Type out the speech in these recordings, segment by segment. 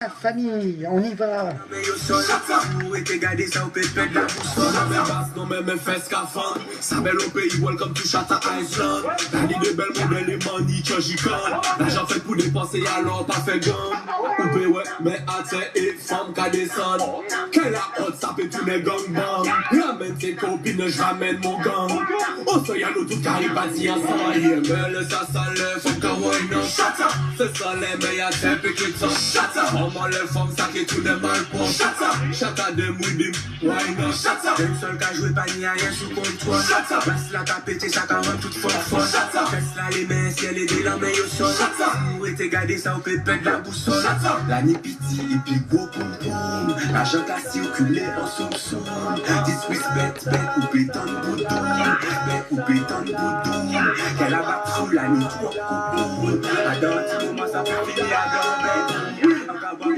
La famille, on y va. Non mais mes fesses cafan. Ça belle au pays, welcome to Shatta Island. La ligne de belle modèle et money que j'y canne. L'argent fait pour dépenser alors pas fait gamme. Oupé ouais, mais attiens et femme qu'à descendre. Quelle a hot, ça peut tourner gang bang. Ramène tes copines, je ramène mon gang. Oh ça y'a nous tout caribati ensemble. Yeah, mais le ça lève, faut qu'à wine up. Shatta, c'est ça les meilleurs temps, piqué de ça. Shatta, comment les femmes ça qui tout les mal pour. Shatta, Shatta dem with him, wine up. Shatta, dem seul qu'à jouer pas ni rien sous contrôle. Shatta, passe la t'as pété, chacun rend toute fort. Shatta, fesse la les mains, ciel et des lames et au sol. Shatta, où était gardé ça au pépette la boussole. Shatta, la ni piti et puis gros poum poum. L'argent qu'a circulé en soum soum. Disrespect, bête ou pétan boudou. Bête ou pétan boudou. Qu'elle a battu sous la ni trop coucou. Adore, tu commences à faire finir à dormir. Encore bon,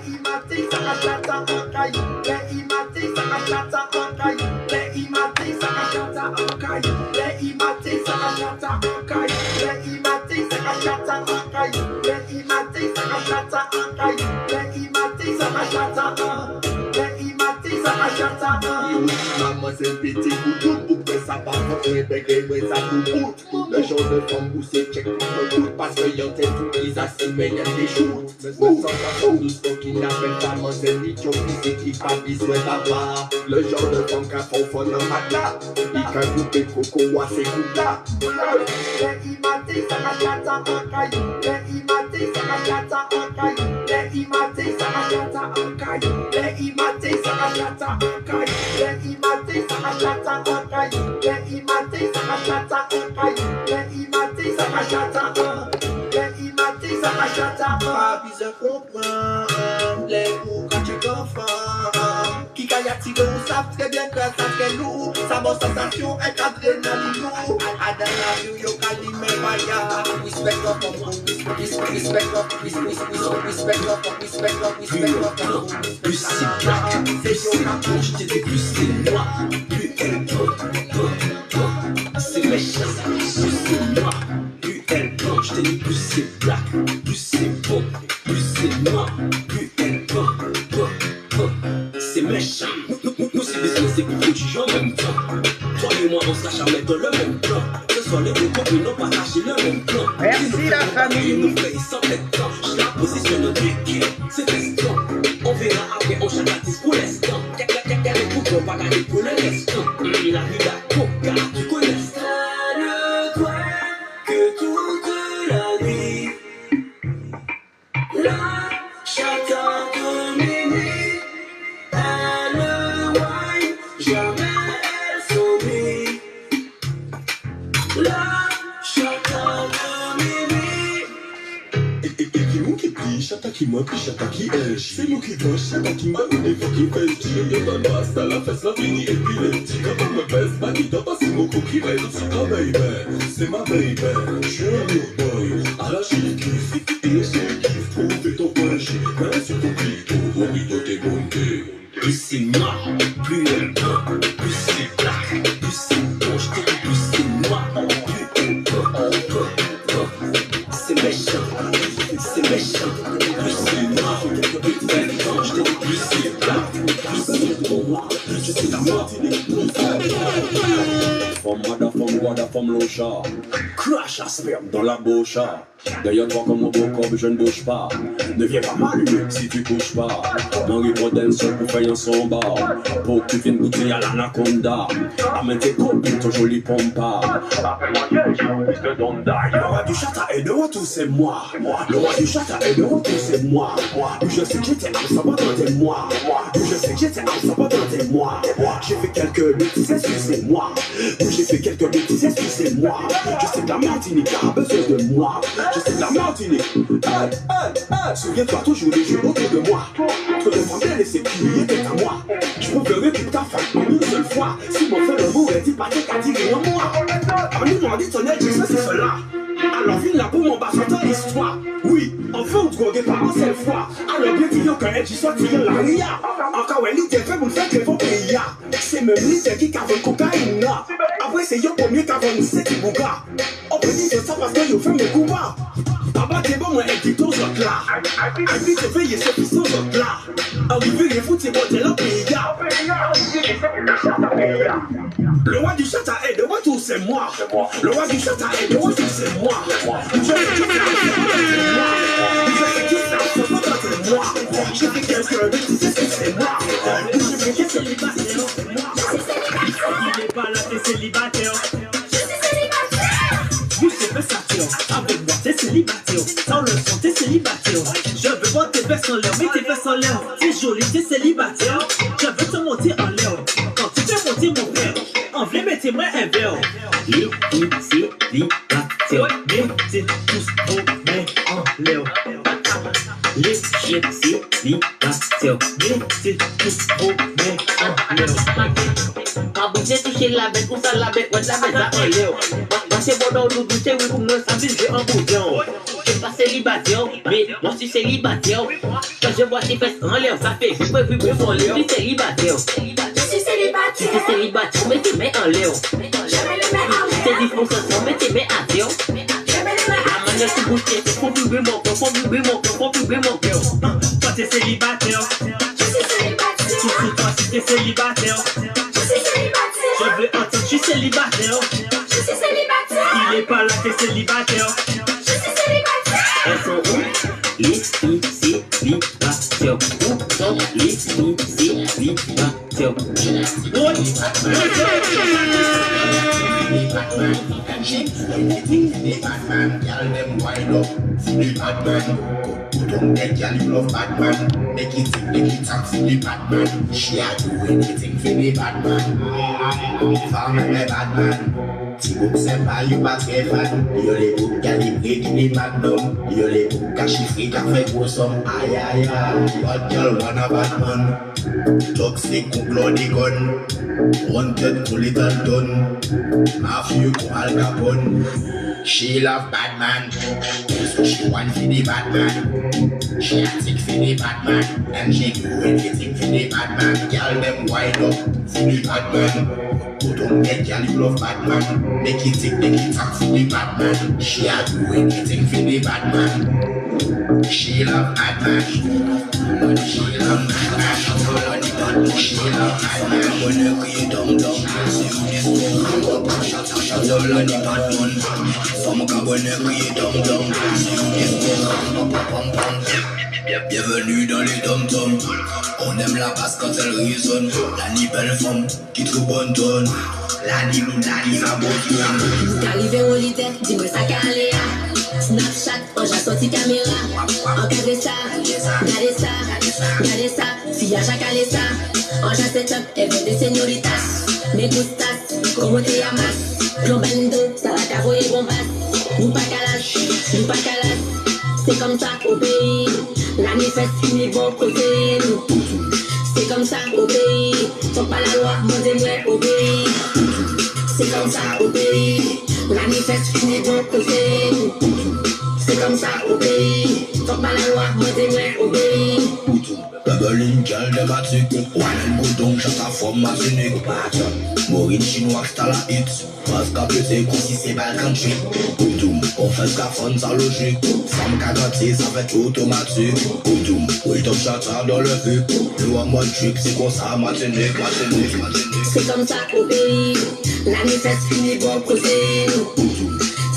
imati, ça achata en caillou. Les imati, ça achata en caillou. Les imati, ça achata en caillou. Les imati, ça achata en caillou. Les imati, ça achata en caillou. Les imati, ça achata en caillou. Les imati, ça achata en. Les imati, ça achata en. Maman, c'est petit couteau pour que ça part et bégaye, mais ça nous boute. Le genre de femme poussée, check pour le bout. Parce que y'en tête tout qui s'assime, mais y'en des shoots. Sensation douce qui n'appelle pas mon service, qui pas besoin d'avoir. Le genre de femme qui a fond fond dans ma table. Il can couper coco à ses coups là. Les imati, ça achata en caillou. Les imati, ça achata en caillou. Les imati, ça achata en caillou. Les imati, ça achata en caillou. Les imati, ça achata en caillou. Les imati, ça achata en caillou. Les imati, ça achata en. Les imati, ça achata en. Pas besoin comprendre les coups quand tu confrontes. Qui a tiré ou savent très bien que ça fait lourd. Sa bonne sensation est adrénaline lourd. À dans la rue, yo calimé maya. Respect love for respect love, respect love. Plus c'est black, plus c'est blanc, je t'ai dit plus c'est noir, plus elle c'est méchant, plus c'est noir, plus elle blanche, je t'ai dit plus c'est black, plus c'est beau, plus c'est noir, plus elle c'est méchant. Nous c'est business, c'est pour que tu joues en même temps. Toi et moi on se lâche à mettre dans le même plan. Ce soir les deux copines n'ont pas lâché le même plan. Merci la famille. Nous fait sans tête temps. Je la positionne de piquet, c'est testant. On verra après, on chante la tisse pour l'instant. Quelqu'un les coups qu'on va gagner pour l'instant. La vie d'un coca, tu connais ça. Ne toi que toute la nuit. La chata de minuit. Elle wine, jamais elle s'ennuie. La chata de minuit. Et qui mou qui plie, chata qui moi, puis chata qui est. C'est nous qui doit, chata qui m'a donné, faut qui fait. Tire de ma masse, à la fesse, la fini, et puis le petit quand on me pèse. Pas qui doit passer mon coup qui va, c'est ta baby. C'est ma baby, je suis un new boy. À la chic kiff, et j'ai kiff, trouver ton point G. Main sur ton clito, au rideau t'es monté. Plus c'est noir, plus elle blanc, plus c'est black, plus c'est blanche, plus c'est noir, plus elle blanc. C'est méchant, c'est méchant, plus c'est noir, plus elle blanche, plus c'est black, plus c'est noir, plus c'est noir. Femme locha, crash à sperme dans la bouche. D'ailleurs, toi comme mon beau corps, je ne bouge pas. Ne viens pas m'allumer si tu couches pas. Marie Broden seul pour faire un son bar. Pour que tu viennes goûter à l'anaconda. Amène tes copines, ton joli pompa. Appelle-moi Dieu, fils de Donda. Le roi du chata est de retour, c'est moi. Le roi du chata est de retour, c'est moi. Je sais que j'étais en sabbat dans tes mois. Je sais que j'étais en sabbat dans tes mois. J'ai fait quelques bêtises, excusez-moi. J'ai fait quelques bêtises, excusez-moi. Je sais que la Martinique a besoin de moi. Je sais que la Martinique. Souviens-toi toujours des jeux autour de moi. Trop de femmes bien laissées plier tête à moi. Je prouverai pour ta femme en une seule fois. Si mon frère l'amour est dit pas qu'à dire en moi. En nous m'en dit ton aide, c'est cela. Alors viens là pour mon bas sur ton histoire. Oui, enfin on te drogue pas en seule fois. Alors bien dire que elle j'y soit tiré la ria. Encore elle l'idée fait pour le faire que vos pays. C'est même l'idée qui cave cocaïne. Après c'est yo pour mieux qu'avant c'est qui bouga. On peut dire ça parce que yo fait mes coups bas. Abattez bon moi et dit aux autres là. Puis te veiller ce qui sont autres là. Arrivé les foutre c'est bon t'es là pays. Le roi du chata est de retour c'est moi. Le roi du chata est de retour c'est moi. Je fais tout ça, c'est moi. Je fais quelqu'un de qui c'est moi. Je fais quelqu'un de qui c'est moi. Il n'est pas là t'es célibataire. Oui, c'est versatile. Avec moi, t'es célibataire. Sans le son, t'es célibataire. Je veux voir tes fesses en l'air, mais tes fesses en l'air. T'es jolie, t'es célibataire. Je veux te monter en l'air. Quand tu fais monter mon père, en vrai, mettez-moi un verre. Les célibataires, mettez tous vos mains en l'air. Les célibataires, mettez tous vos mains en l'air. Quand vous êtes touché la bête, ou ça la bête, ou la bête, ça en l'air. C'est bon dans le douce, oui, pour me s'amuser en bouillon. Je suis pas célibataire, mais moi je suis célibataire. Quand je vois tes fesses en l'air, ça fait je peux vibrer mon l'air. Je suis célibataire. Je suis célibataire. Tu es célibataire, mets tes mains en l'air. Je mets les mains en l'air. T'es disposition, mets tes mains à terre. Je mets les mains La manière de bouger, c'est pour vibrer mon cœur, pour vibrer mon cœur, pour vibrer mon cœur. Toi t'es célibataire. Je suis célibataire. Surtout toi si t'es célibataire. Je suis célibataire. Je veux entendre, je suis célibataire. Je suis célibataire. Il est pas là, t'es célibataire. Je suis célibataire. Elles sont où? Les filles célibataires. Où sont les filles célibataires? Don't make y'all love bad man. Make it tick, make it talk for the bad man. She a do anything for the bad man. Farmer me bad man. Tibouk se pa you pas très fan. Yo les boucs calibrés qui les magnum. Yo les boucs cachifrés qui fait gros somme. Aïe aïe aïe. Hot girl wanna bad man. Toxic ou bloody gun. Wanted cool little done. Mafia ou Al Capone. She love bad man. So she want for the bad man. She a tick for the bad man. And she do anything for the bad man. Girl them wind up for the bad man. Put on that girl you love bad man. Make it tick, make it talk for the bad man. She a do anything for the bad man. She love bad man. She love bad man. She love bad man. When you create dumb dumb, see you this one. Shut up like the bad man. Some cabane crié dom dom. Si vous dites bienvenue dans les dom dom. On aime la basse quand elle résonne. La ni belle femme qui trouve bonne tonne. La ni nous la ni sa bonne. T'arrives au lit, dis-moi ça calé. Snapchat, on j'ai sorti caméra. Encadrez ça, regardez ça, regardez ça. Fille à calé ça. On j'ai setup, elle veut des señoritas. Me gustas, como te llamas? Globando, ça va t'avoyer bombas. Nous pas calas, c'est comme ça au pays. La manifeste finit bon côté. C'est comme ça au pays. Faut pas la loi, demandez-moi obéir. C'est comme ça au pays. La manifeste finit bon côté. C'est comme ça au pays. Faut pas la loi, demandez-moi obéir. Bubbling girl dem a tick. One and bouton, shot a forme ma tunique. Maureen chinois t'as la hit. Parce qu'à péter comme si c'est bal country. Boutoum, on fait ce qu'a fun sa logique. Femme qu'a gâté, ça fait automatique. Boutoum, oui top chata dans le hip. Le one mode trick, c'est comme ça ma tunique. C'est comme ça au pays. La manifeste finit bon côté.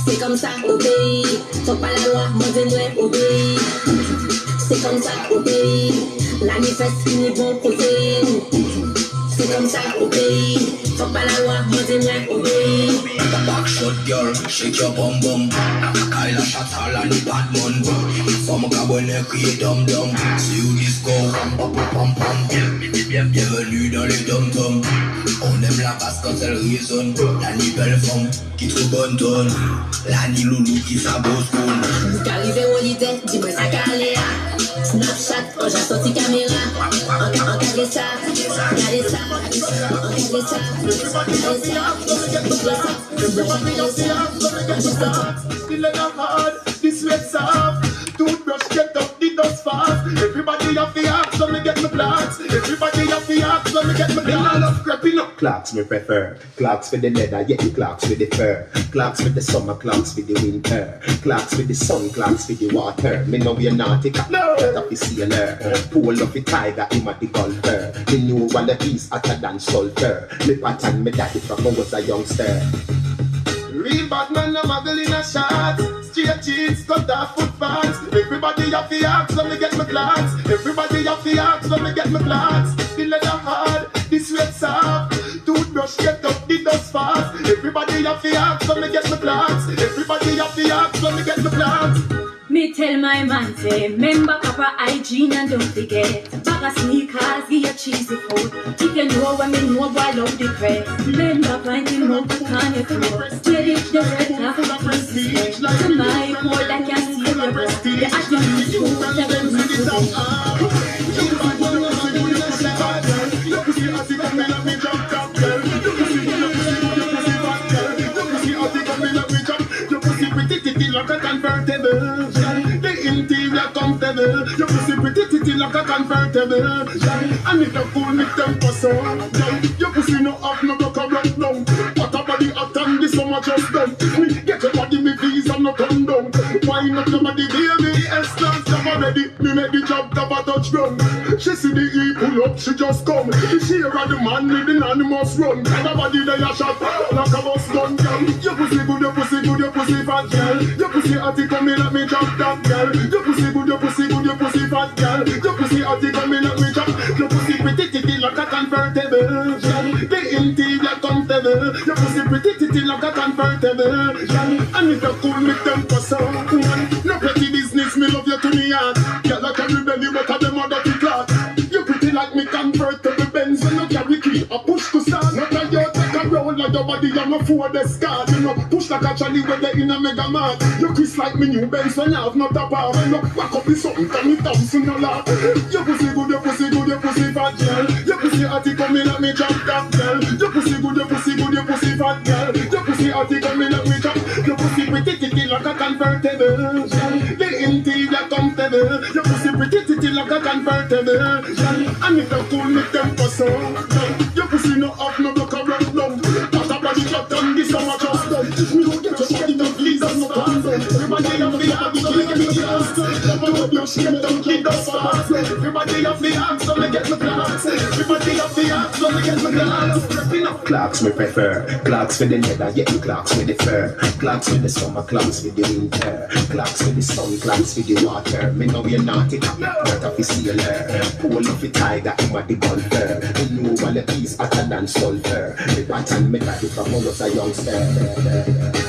C'est comme ça au pays. Faut pas la loi, demandez-moi obéir. C'est comme ça au pays. La manifeste finit bon côté. C'est comme ça au pays. Faut pas la loi, demandez-moi obéir. Backshot girl, shake your bum bum. Kyla Shatta, la ni bad man. Some cabane crié dom dom. See you disco, pam pam pam. Bienvenue dans les dom dom. On aime la basse quand elle résonne. La ni belle femme qui trouve bonne tonne. La ni loulou qui s'abose cool. Vous arrivez au lit, dis-moi ça calé. Snapchat, on j'ai sorti caméra. Encadrez ça, regardez ça, encadrez ça, this sweats off. Toothbrush get up the dust fast. Everybody have the axe when me get my plants. Everybody have the axe when me get my plants. I love creeping up. Clocks me prefer. Clocks for the leather, yeah, the clocks with the fur. Clocks for the summer, clocks for the winter. Clocks for the sun, clocks for the water. Me know we are nautica, that of the sailor. Pull up the tiger, him at the golfer. Me knew one the piece hotter than sulfur. Me pattern me daddy from I was a youngster. Real bad man, no muggle in a shot. Straight jeans, cut off foot pants. Everybody have the axe when me get my clocks. Everybody have the axe when me get my clocks. The leather hard, the sweat soft. Toothbrush get up the dust fast. Everybody have the axe when me get my clocks. Everybody have the axe when me get my clocks. Me tell my man say, remember proper hygiene and don't forget. Bag of sneakers, give you cheesy food. You can know when me know boy love the crest. Remember finding out the can you throw. Steady the red half of the prestige. To my cold I can see your breast. The attributes you will never miss with it. Like a convertible, the interior comfortable. Your pussy pretty like a convertible. And if you cool me temper so, your pussy no up no go correct now. What a body hot and the summer just done. Me get your body me visa no come down. Why not your body baby? S-class job already. Me make the job top a touchdown. She see the E pull up, she just come. She hear the man with the animals run. And the body they a shot like a bus gun. Your pussy good, your pussy good, your pussy fat girl. Your pussy hotty come in, let me drop that girl. Your pussy good, your pussy good, your pussy fat girl. Your pussy hotty come in, let me drop. Your pussy pretty like a convertible. The interior comfortable. Your pussy pretty like a convertible. And if you cool me temper so, no petty business, me love you to me heart. Girl I carry belly, but I dem a dirty clock. You pretty like me convertible Benz when you carry key. I push to start, not like you take a roll like your body I'm a Ford Escort. You know, push like a Charlie when they in a mega mart. You kiss like me new Benz when you have not a bar. When you back up the something, tell me thousand no laugh. Your pussy good, your pussy good, your pussy fat girl. Your pussy hotty come in, let me drop that girl. Your pussy good, your pussy good, your pussy fat girl. Your pussy hotty come in, let me drop. Your pussy pretty like a convertible. The interior comfortable. Your pussy pretty like a convertible. And if you cool me temper so, your pussy no up no look around long. But a body shot on this summer just done. Me don't get your body no please and no come down. Everybody have the axe so me get me class. Don't you shame don't keep the fast. Everybody have the axe so me get me class. Everybody have the axe so me get me class. Clocks me prefer. Clocks for the leather, yeah, the clocks with the fur. Clocks for the summer, clocks for the winter. Clocks for the sun, clocks for the water. Me know we're nautica, not of the sailor. Pull up the tiger, him at the golfer. Me know one the piece hotter than sulfur. Me pattern me daddy from I was a youngster.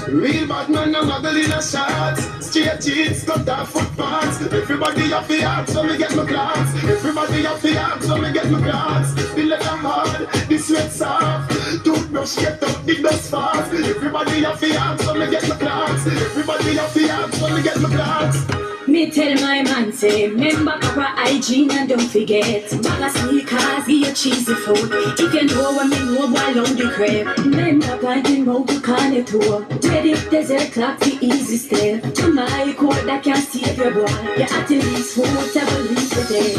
Real bad man, no muggle in a shot. Straight jeans, cut off foot pants. Everybody have the axe when me get my clocks. Everybody have the axe when me get my clocks. The leather hard, the sweat soft. Toothbrush get up the dust fast. Everybody have the axe when me get my clocks. Everybody have the axe when me get my clocks. Me tell my man say, remember proper hygiene and don't forget. Bag of sneakers, give you cheesy food. You can know when me know boy love the crib. Remember finding out the can you throw. Ready desert clock the easy step. To my court that can save your boy. You're at least for whatever leave the day.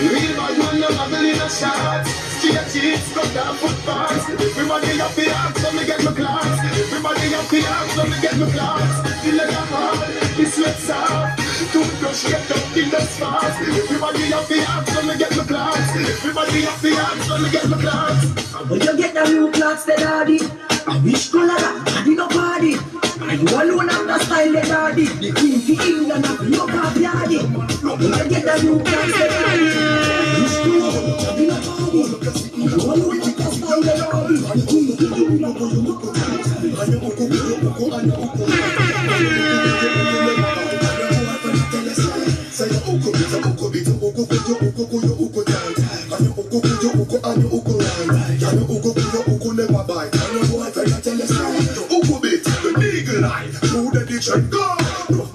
Real bad man, no muggle in a shot. Straight jeans, cut off foot pants. Everybody have the axe when me get my clocks. Everybody have the axe when me get my clocks. The leather hard, the sweat soft. Toothbrush get up the dust fast. Everybody have the axe when me get my clocks. Everybody have the axe when me get my clocks. When you get the new clocks, the daddy. I wish color that daddy no party. Are you alone have the style, the daddy? The queen for England have no party. When you get the new clocks, the daddy. I wish color that daddy no party. Are you alone have the style, the daddy? The queen for England have no party.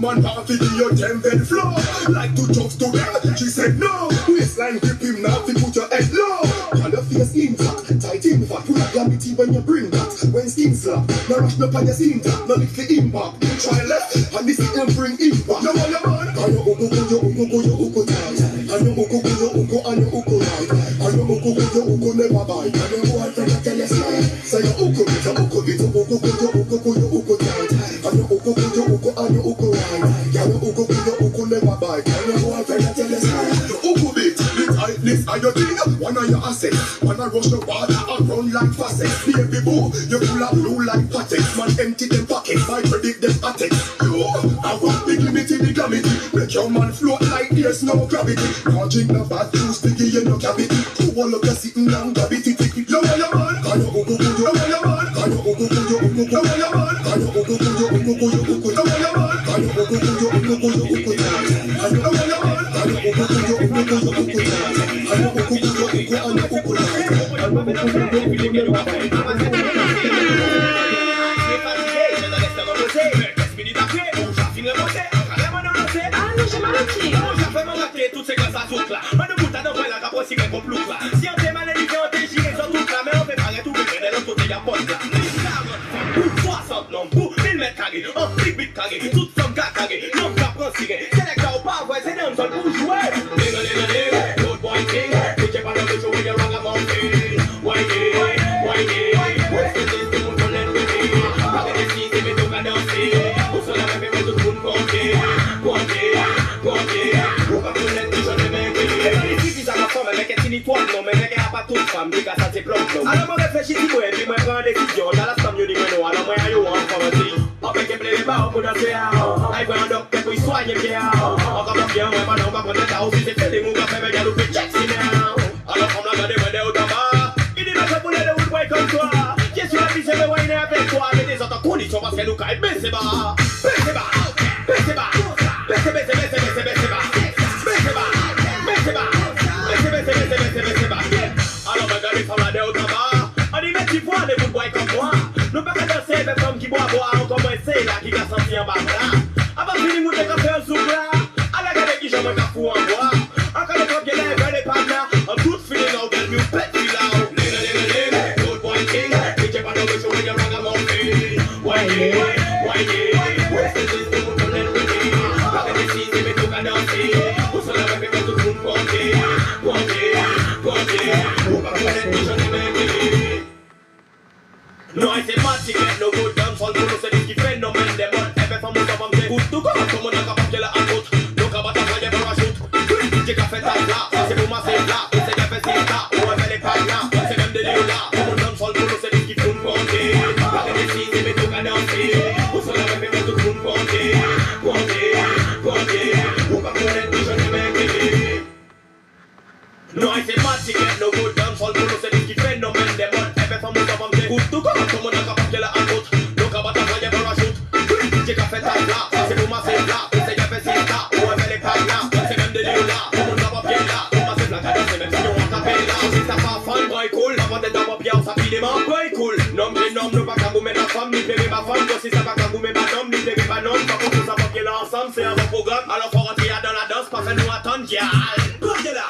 Man party in your temple floor. Like to jokes to them, she said no. Waistline grip him now to put your head low. Can your face intact, tight in fat. Pull up gravity when you bring that. When skin slap, no rush up on your skin tap. No lift the impact. Try left, and this will bring impact. No one your man. And your uko tight. And your uko right. And your uko never bite. And your boyfriend this are your thing. One of your assets. Wanna rush the water and run like faucet. Baby boo, you full of blue like patex. Man empty them pockets, I predict them attacks. You, I want big limit in the gravity. Make your man float like there's no gravity. Can't drink no bad juice, sticky you no cavity. You all up your sitting down, gravity take it. Lower your man, can you go, lower your man, can you go, lower your man, can you go, lower your man, can you go, lower your man, can you go, toutes ces classes à toutes là. On ne bouta dans la capote si qu'on plouk là. Si on fait maladie, on fait girer sur toute là. Mais on fait pas tout le monde, l'autre côté y'a pas de là. 60 noms, pour 1000 mètres carrés, en big big carré, toute somme carré, non cap consigné. C'est les gars au pas, ouais, c'est d'un seul pour jouer. Good boy king, tu sais pas dans le show, il y a un gamin king. Whitey, what's the system, on connaît le king. Avec des filles, c'est mes deux gars danser. Au sol, la même tout le monde compter. Non mais mec a pas toute femme, dit qu'à ça c'est plomb. Alors moi réfléchis si moi et puis moi prends une décision. Dans la somme yo dit moi alors moi yo en commencer. On fait que les bas pour danser. Aïe voit un docteur pour soigner bien. On va bien, on va pas prendre ça aussi c'est fait des mots faire mais galoper check si now. Alors on l'a gardé moi au tabac. Il dit pas pour les wood boy comme toi. Qui sur la vie c'est me wine avec toi mais des autres conditions parce que nous caille baisser bas. Baisser bas. Baisser bas. Baisser bas. Alors regardez comme la au tabac. On dit mais tu vois des good boys comme moi. Nous pas danser avec femmes qui boivent on commence là qui a senti en bas là. Avant fini nous te café un soupe là. À la garde qui j'aime un cafou en bois. Encore le top qui lève les pas là. En toute fini là on gagne mieux petit là. Good boy king. Tu sais pas dans le show il y a un gamin king. Whitey. Where's the system on connaît le king. Avec des filles c'est mes tout à danser. Au sol la même tout le monde compter. No, c'est magique, no good dance, all pour nous c'est ce qui fait nos mains des modes. Et bien, femme, nous avons des gouttes, tout comme on a capable de la haute. Donc, à battre, il y a un parachute. J'ai qu'à faire ça là, c'est pour moi, c'est là. Et c'est qu'à faire ça là, on va faire les pas là. C'est même des lieux là, comme on danse, all pour nous c'est ce qui fait nous compter. Avec des filles, c'est mes tout à danser. Au sol, la même tout le monde compter. On va connaître les jeunes mecs. No, c'est magique, no good dance, all pour nous c'est ce qui fait nos mains des modes. Et bien, femme, nous avons des gouttes, tout comme on a capable de la haute. Donc, à battre, il y a un parachute. J'ai qu'à faire ça là, c'est pour moi, c'est là. Et c'est qu'à faire ça là, on va faire les pas là. C'est même des lieux là, comme on n'a pas bien là. On va se plaquer dans ces mêmes si on va taper là. Si ça pas fan, boy cool. Avant d'être dans mon pied, on s'appuie des mains, boy cool. Nom, j'ai nom, nous pas qu'à gommer ma femme, ni plaider ma femme. Toi, si ça va qu'à gommer ma nom, ni plaider ma nom. Par contre, ça va bien là ensemble, c'est un bon programme. Alors, faut rentrer dans la danse, pas faire nous attendre, y'a. Cognez là.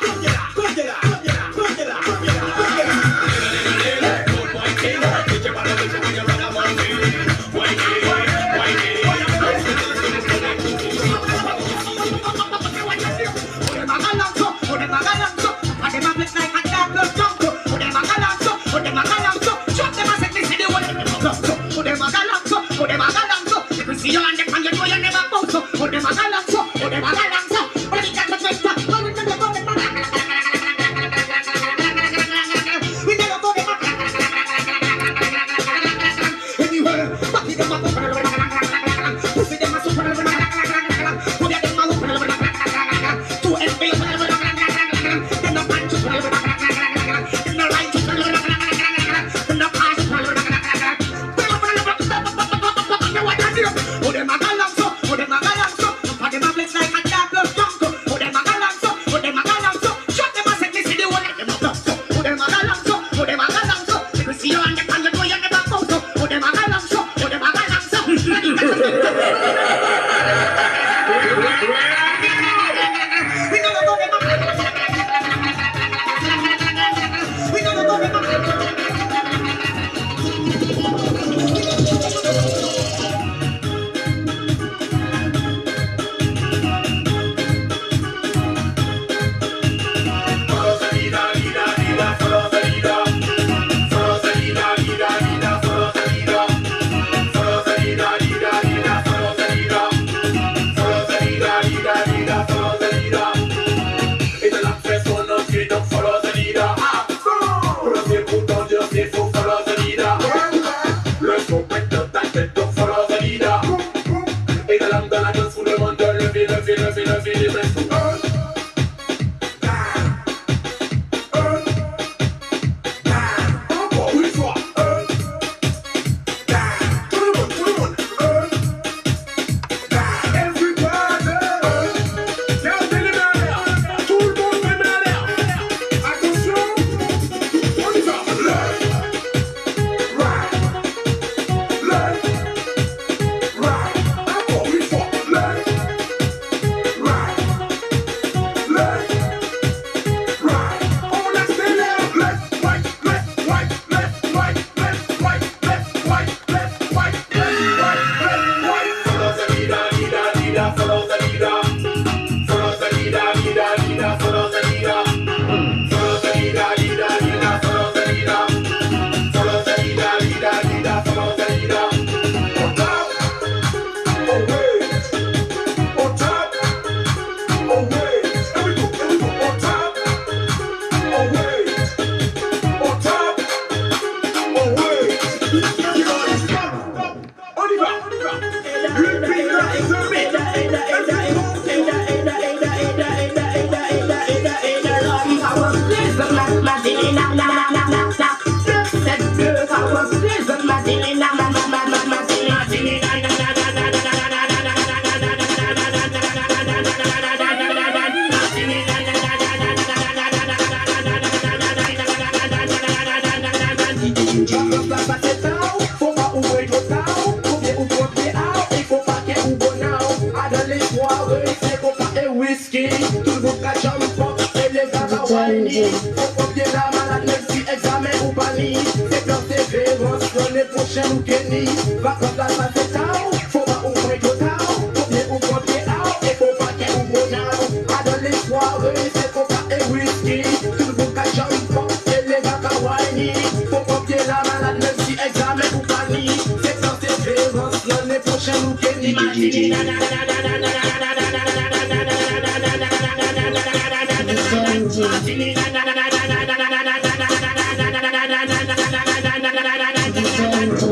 Kawani. Faut bien la malade, même si examen ou pas ni. C'est quand c'est véros, l'année prochaine ou Kenny. Va quand la passe est out, faut pas ouvrir total. Faut bien ou compter out, et faut pas qu'elle ouvre now. À dans les soirées, c'est coca et whisky. Tout le monde cache un pop, et les gars Kawani. Faut bien la malade, même si examen ou pas ni. C'est quand c'est véros, l'année prochaine ou Kenny.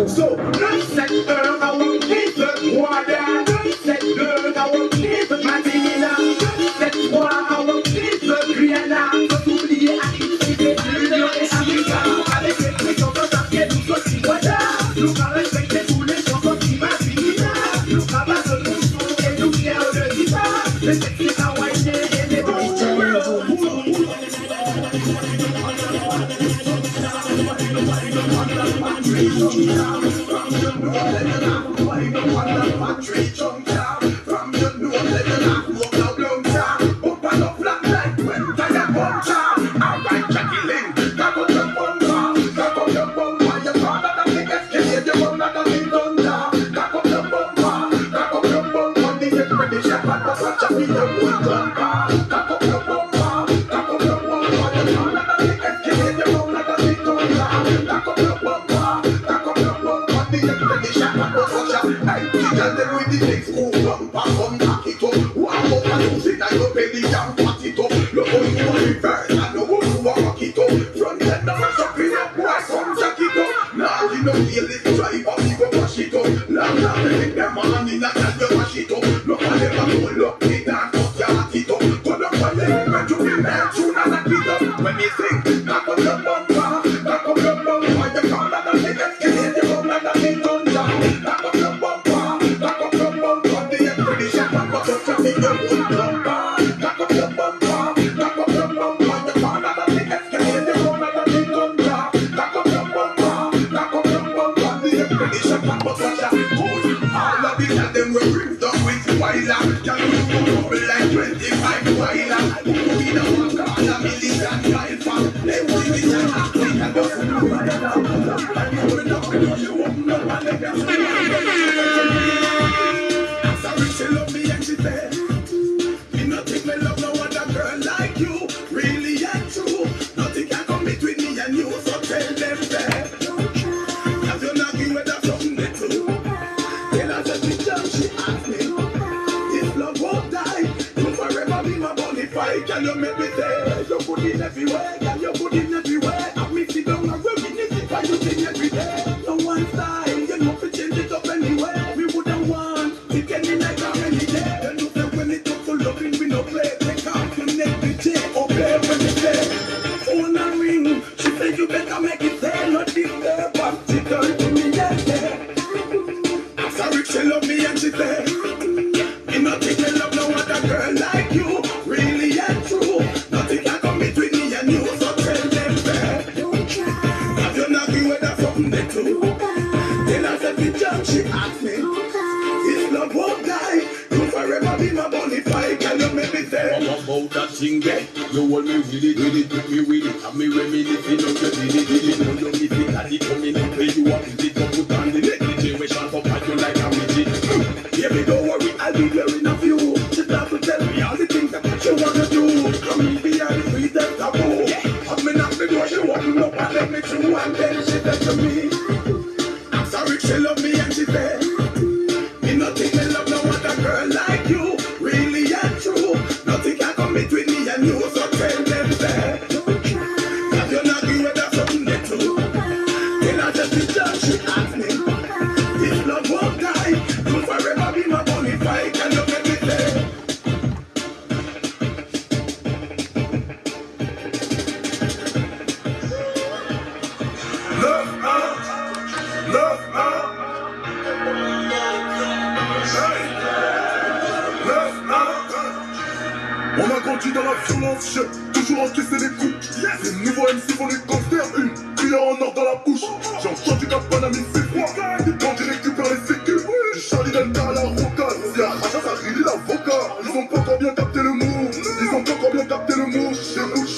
So, nice set girl, I won't keep it. Water, nice set girl, I won't keep it. Martina, nice set boy, I won't keep it. Rihanna, faut oublier à qui tu fais plus de Africa. Avec les prix qu'on peut taper, nous aussi, voilà. Nous allons respecter tous les chansons qui m'imaginent. Nous travaillons sur le son et nous fiers de guitare. Les sexy hawaïens et les bons. When you sing, knock up your bumper, knock up your bumper, you can't let them get scared, you won't let them get done down. Knock up your bumper, the expedition, knock up your traffic, you won't bumper. Knock up your bumper, you can't let them get scared, you won't let them get done down. Knock up your bumper, the expedition, knock up your traffic, good. All of the girls them will bring down with wild, can you bubble like 25 wild? We don't want all a million mile far. They want me to act like a dog. Sorry, she love me and she said, me not think me love no other girl like you. Really and true, nothing can come between me and you. So tell them that, as you're knocking with a something they do. Tell her that the jump she asked me, if love won't die, you'll forever be my bonfire. Can you make me say, you're good in everywhere, can you good in everywhere? I miss it down and reminisce why you sing every day. No one style, you know to change it up anywhere. We wouldn't want it can be like how many days. You know that when it comes to loving, we no play. They can't connect the chair or play when you say. Phone and ring, she said you better make it say, not disturb, but she turned to me and said, I'm sorry, she love me and she said, me not think me love no other girl like you. Really and true, nothing can come between me and you. So tell them that, have you knocking with that something they do? Then I said, the jump, she asked me, if love won't die, you'll forever be my bonfire. Can you make me say? About that thing there, you hold me with it, took me with it, and me reminiscing on you did it, know you miss it, that it coming up, pay you up, it up, put on the neck, the generation up, and you like a midget. Baby, don't worry, I'll be there enough you. She start to tell me all the things that she wanna do. Come in behind the sweet and taboo. Up me knock the door, she opened up and let me through. And then she said to me, I'm sorry, she love me and she said, me not think me love no other girl like you. Really and true, nothing can come between me and you. So tell them that, have you not given her something they do? Then I just be judge, she asked me, if love won't die, you'll forever be my bonfire. Can you make me say? Love out. On a grandi dans la violence, j'ai toujours encaissé les coups. Les nouveaux MC font les gangsters, une cuillère en or dans la bouche. J'ai entendu qu'un panami c'est froid, et quand ils récupèrent les sécus, du Charlie Delta à la Roca, c'est à Raja, ça rit l'avocat. Ils ont pas encore bien capté le move,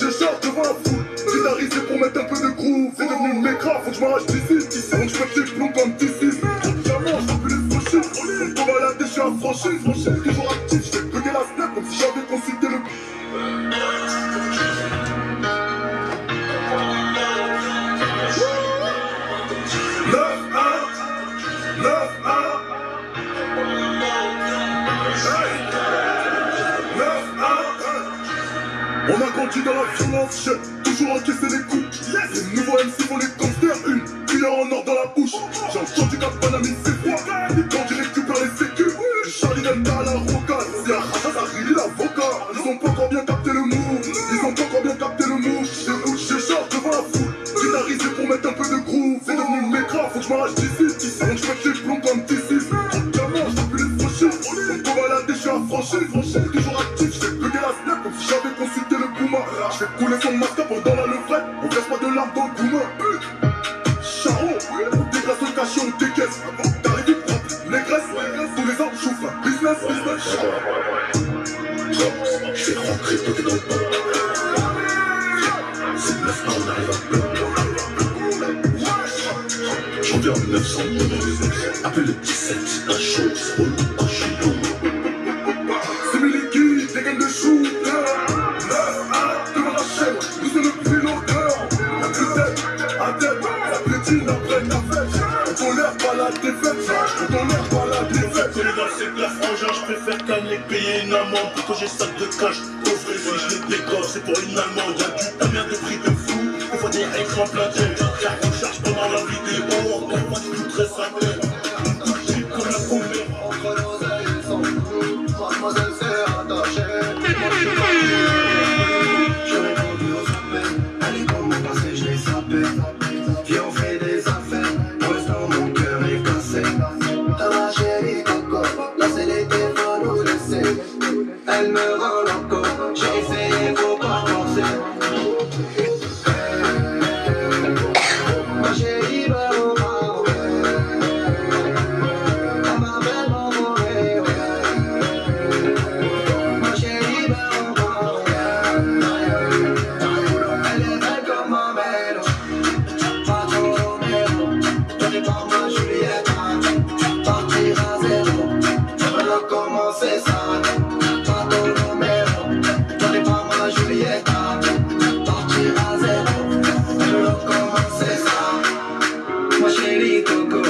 J'ai short devant la foule. Guitarisé pour mettre un peu de groove. C'est devenu mécra, faut que je m'arrache d'ici. Donc je pète des plombs comme T6. Jamais je peux plus les faucher. Pour balader, je suis affranchi. Toujours actif, je fais bugger la snap comme si j'avais consulté le. 9-1. On a grandi dans la violence, j'ai toujours encaissé les coups. Les nouveaux MC font les concerts, une cuillère en or dans la bouche. J'ai entendu qu'un panami c'est froid, et quand il récupère les sécus, Charlie Delta à la rocade. C'est un rachat, ça rit l'avocat. Ils ont pas encore bien capté le move, J'ai rouge, j'ai short devant la foule. Guitarisé pour mettre un peu de groove. C'est devenu mécra, faut que je m'arrache d'ici. Donc je pète des plombs comme T6. Gamin, je peux plus les faucher. Donc pour balader, je suis affranchi. Toujours actif, je fais bugger la snap comme si j'avais consulté le Puma. Je fais couler son masque pendant la levrette. On casse pas de l'arme dans le Puma. Charron, on dégraisse le cachet, on décaisse. T'arrives vite propre, négresse. Tous les ans, j'ouvre un business. Je fais rentrer, toi t'es dans le pont. C'est 9 ans, on arrive à bloc. J'en viens en 900. Appelle le 17, un show, c'est pour le cochon. C'est mes liquides, des gaines de shooter. 9-1, devant la chaîne, nous sommes le plus l'odeur. La plus tête, à tête, la platine après la fête. On tolère pas la défaite, on tolère pas la défaite. Connu dans le secteur frangin, je préfère canner que payer une amende. Plutôt j'ai sac de cash, coffre si je les décoffre, c'est pour une allemande. Y'a du combien de prix de fou, on voit des écrans plein de gens. On charge pendant la vidéo, on voit tout très sacré. Une couche comme la couleur. Entre l'oseille et le sang, mademoiselle s'est attachée. Je répondu aux appels, elle est comme mon passé, je l'ai sapé. Puis on fait des affaires, pour l'instant mon cœur est cassé. T'as ma chérie coco, là c'est les téléphones ou laisser. Elle me rend loco, j'ai essayé, faut pas penser. Ma chérie va au bar, elle m'appelle mon mauvais. Ma chérie va au bar, elle est belle comme ma belle. Pas trop Roméo, toi t'es pas ma Juliette. Partir à zéro, on va recommencer ça. Pas trop Roméo, toi t'es pas ma Juliette. Partir à zéro, on va recommencer ça. Ma chérie Coco,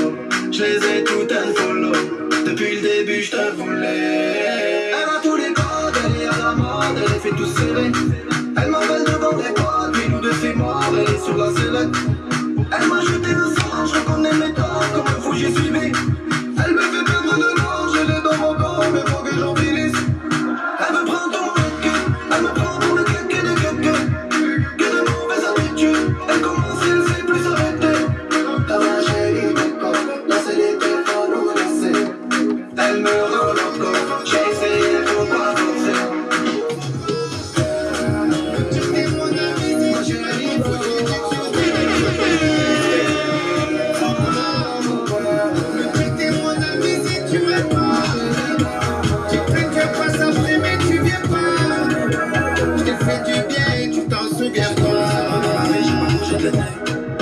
je les ai toutes unfollow. Depuis le début je te voulais. Elle a tous les codes, elle est à la mode, elle les fait tous serrer. Elle m'appelle devant des potes, puis nous deux c'est mort, elle est sur la sellette. Elle m'a jeté le sang, je reconnais mes torts, comme le fou j'ai suivi. Elle me fait perdre de l'or, je l'ai dans mon corps, mais faut que j'en finisse. Elle me prend dans mon cul, elle me prend pour le kéké de kéké. Que de mauvaises habitudes, elle commence, elle sait plus s'arrêter. T'as ma chérie Coco, là c'est les téléphones ou laisser. Elle me rend loco, j'ai essayé, faut pas forcer. Ma chérie Coco,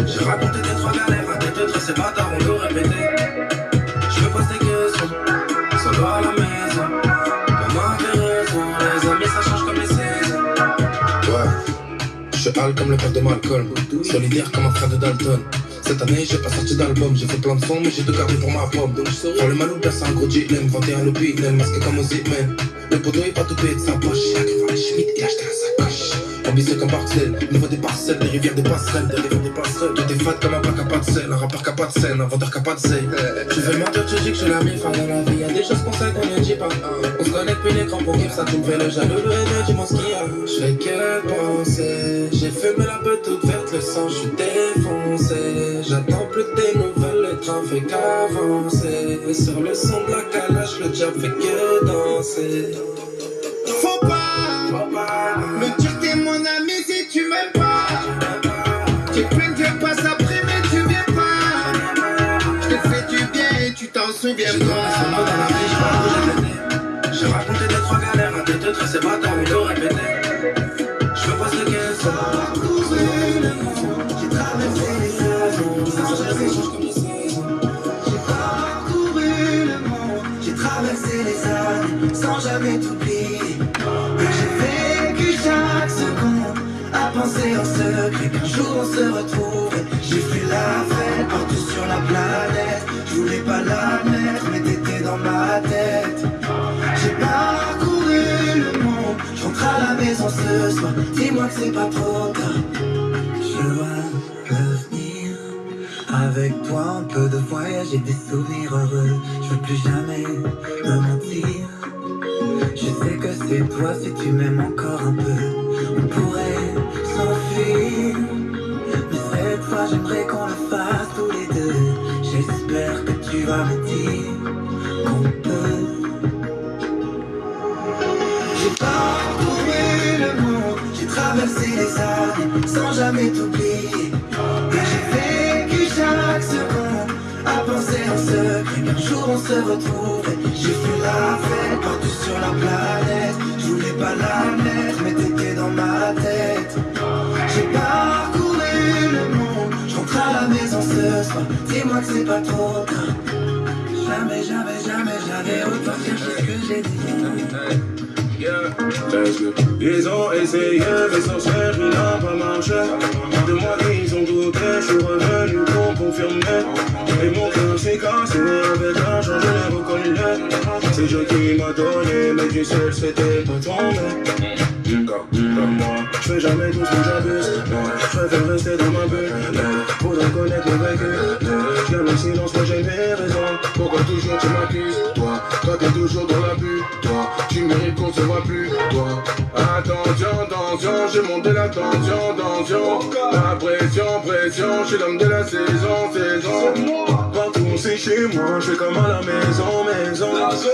j'ai raconté des trois galères à des deux ces bâtards, on le répétait. Je me pose des questions, ça va à la maison. Maman avait raison, les amis ça change comme les saisons. Ouais, je suis hal comme le père de Malcolm, solidaire comme un frère de Dalton. Cette année j'ai pas sorti d'album, j'ai fait plein de sons mais j'ai tout gardé pour ma pomme. Donc pour le malou c'est un gros G-Lem, 21 le beat, masqué comme aux Zipmen. Le poteau est pas tout payé de sa poche, il a cru voir les Schmitt, il a acheté la sacoche. Ambitieux comme Barcel, niveau des parcelles, des rivières, des passerelles, Tout est fat comme un bac à pas de sel, un rappeur qui a pas de scène, un vendeur qui a pas de sel. Je vais mentir, tu dis que je suis la mif dans la vie, y'a des choses qu'on sait qu'on ne dit pas. On se connecte puis l'écran pour dire ça, tu me fais le jaloux, le haineux, dis-moi ce qu'il y a. Je fais que penser, j'ai fumé la peu toute verte, le sang, je suis défoncé. J'attends plus que des nouvelles, le train fait qu'avancer. Et sur le son de la calage, le diable fait que danser. Faut pas me dire t'es mon ami si tu m'aimes pas. Tu plains que je passe après mais tu viens pas. Je te fais du bien et tu t'en souviens pas. J'ai raconté des trois galères à des deux ces bâtards, on le répétait. Je me pose des questions, parcouru le monde, j'ai traversé les années, sans jamais changer. J'ai parcouru le monde, j'ai traversé les années, sans jamais t'oublier. J'ai vécu chaque seconde à penser en secret qu'un jour on se retrouverait. J'ai fait la fête partout sur la planète. Je voulais pas l'admettre, mais t'étais dans ma tête. J'ai parcouru le monde, je rentre à la maison ce soir. Dis-moi que c'est pas trop tard. Je dois revenir avec toi, un peu de voyage et des souvenirs heureux. Je veux plus jamais me mentir. Je sais que c'est toi si tu m'aimes encore un peu. On pourrait s'enfuir, mais cette fois j'aimerais qu'on le fasse tous les deux. J'espère que tu vas me dire qu'on peut. J'ai parcouru le monde, j'ai traversé les années sans jamais t'oublier. Et j'ai vécu chaque seconde à penser en secret qu'un jour on se retrouverait. J'ai fait la fête partout sur la planète. Je voulais pas l'admettre, mais t'étais dans ma tête. J'ai parcouru le monde, je rentre à la maison ce soir. Dis-moi que c'est pas trop tard. Jamais, jamais, jamais, j'avais autant cherché ce que j'ai dit. Ils ont essayé, mais sans faire, il n'a pas marché. De moi qu'ils ont douté, je suis revenu pour confirmer. Et mon cœur s'est cassé, avec l'argent je l'ai reconnu. C'est Dieu qui m'a donné, mais du seul c'était pas tombé. Comme moi, je fais jamais tout ce que j'abuse. Je préfère rester dans ma bulle, faudrait connaître le vécu. Je garde le silence, moi j'ai mes raisons. Pourquoi toujours tu m'accuses, toi t'es toujours dans la bulle, toi tu mérites qu'on se voit plus, toi. Attention, attention, j'ai monté la tension, tension. La pression, pression, je suis l'homme de la saison, saison. Partout c'est chez moi, je fais comme à la maison, maison.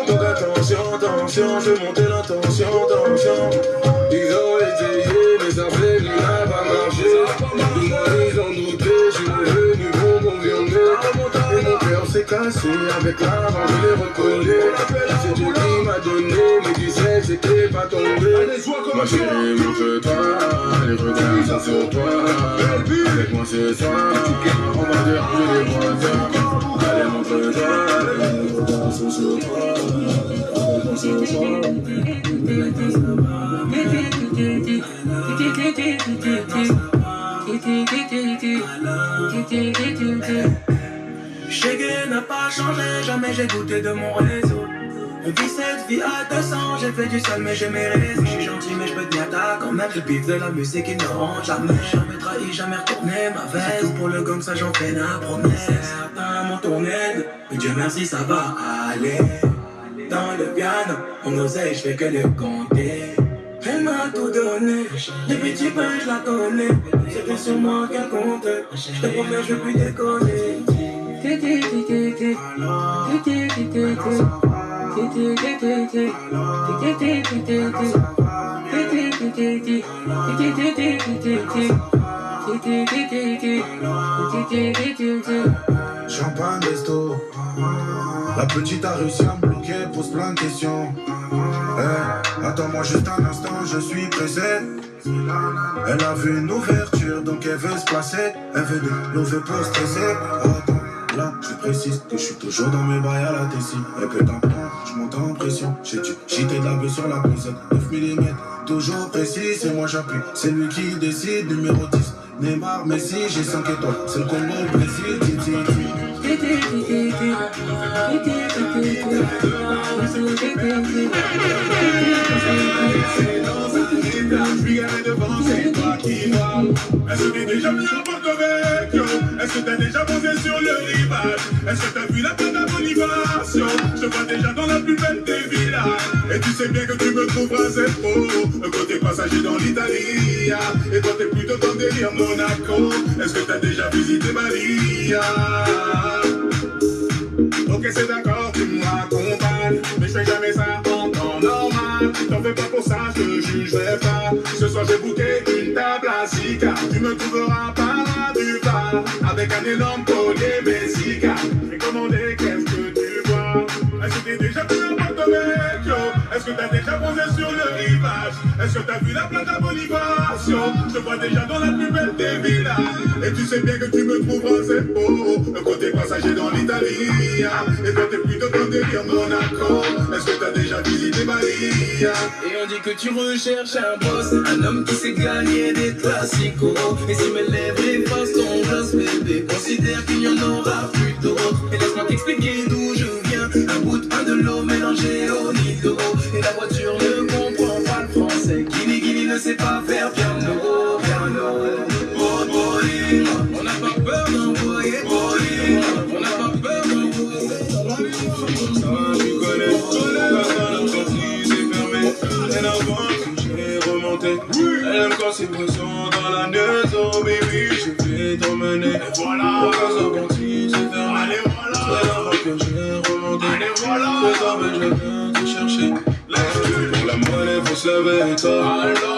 Donc attention, attention, je vais monter la tension, tension. Ils ont essayé, mais ça fait lui n'a pas marché. Ils ont douté, je suis revenu pour confirmer. Et mon cœur s'est cassé, avec l'argent je l'ai recollé. C'est Dieu qui m'a donné, mais tu sais c'était pas tombé. Ma chérie, montre-toi, les regards sont sur toi. Avec moi ce soir, on va déranger les voisins. Allez, montre-toi, les regards sont sur toi. Avec moi ce soir, Chégué n'a pas changé, jamais j'ai goûté de mon réseau. On vit cette vie à 200, j'ai fait du seul mais j'ai mes raisons. Je suis gentil mais je peux te dire quand même. Je biffe de la musique, ils ne rendent jamais. Jamais trahi, jamais retourné ma veste. Tout pour le gang, ça j'en fais la promesse. Certains m'ont tourné, mais Dieu merci ça va aller. Dans le piano, on osait, je fais que le compter. Elle m'a tout donné, depuis petit pain je la connais. C'était sur moi qu'elle comptait, je te promets je vais plus déconner. Champagne resto, la petite a réussi à me bloquer, pose plein de questions. Attends-moi juste un instant, je suis pressé. Elle a vu une ouverture, donc elle veut se placer. Elle veut de l'eau pour stresser. Attends, là, je précise que je suis toujours dans mes bails à la Tessie. Et que d'un temps, je monte en pression. J'ai dû jeter de la bœuf sur la brise. 9 mm, toujours précis, c'est moi j'appuie. C'est lui qui décide, numéro 10. Neymar, Messi, j'ai 5 étoiles. C'est le combo Brésil, Titi. C'est toi qui parles. Est-ce que t'es déjà venu à Porto Vecchio? Est-ce que t'as déjà posé sur le rivage? Est-ce que t'as vu la fête à Bonifacio? Je te vois déjà dans la plus belle des villas. Et tu sais bien que tu me trouveras cette peau. Côté passager dans l'Italie. Et toi t'es plutôt dans délire Monaco. Est-ce que t'as déjà visité Bali? Ok c'est d'accord, tu m'accompagnes. Mais je fais jamais ça en temps normal. T'en fais pas pour ça, je te jugerai pas. Ce soir j'ai booké une table à Sika. Tu me trouveras par du bar. Avec un énorme collier Messica. J'ai commandé, qu'est-ce que tu vois? Est-ce que t'es déjà venu à Porto Vecchio? Est-ce que t'as déjà posé sur le rivage? Est-ce que t'as vu la plaque à Bonifacio? Je te vois déjà dans la plus belle des villas. Et tu sais bien que tu me trouveras c'est beau. Le côté passager dans l'Italie. Et toi t'es plutôt dans des délire Monaco. Est-ce que t'as déjà visité Bahia? Et on dit que tu recherches un boss, un homme qui sait gagner des classicos. Et si mes lèvres effacent ton gloss, bébé, considère qu'il n'y en aura plus d'autres. Et laisse-moi t'expliquer d'où je viens. Un bout de pain, de l'eau mélangée au nido. Et la voiture ne comprend pas le français. Guini ne sait pas faire piano, piano. Oh boy, on n'a pas peur d'envoyer boy. On n'a pas peur d'envoyer. Tu connais, la sortie c'est fermé. Et avant que j'ai remonté. Elle aime quand c'est présent dans la neige. Oh baby, je vais t'emmener. Et voilà, quand ça continue c'est fermé. Allez voilà, et avant que j'ai remonté. Allez voilà, désormais je viens te chercher. Pour la monnaie faut se lever tôt.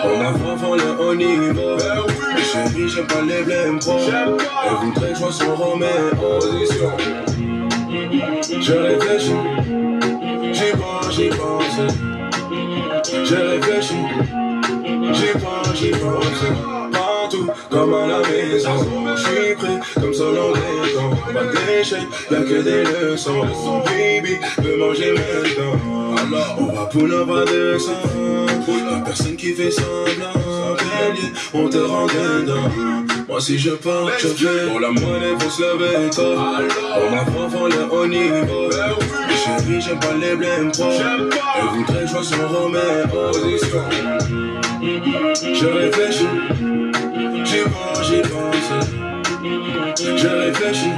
On a franc le haut niveau. Mais chérie j'aime pas les blèmes pro. Elle voudrait que je sois son Romain en position. Je réfléchis, j'y pense. Je réfléchis, j'y pense. Partout, comme à la maison. J'suis prêt, comme Solon des temps. Pas d'échec, y'a que des leçons. Baby, veux manger maintenant. On va pull up à 200. Y'a personne qui fait semblant. Bélier, on te rend dedans. Moi si je pars, je fais. Pour la monnaie, faut se lever tôt. On a franc le haut niveau. Mais chérie, j'aime pas les blèmes pro. Elle voudrait que je sois son Romain en position. Je réfléchis, j'y pense. Je réfléchis,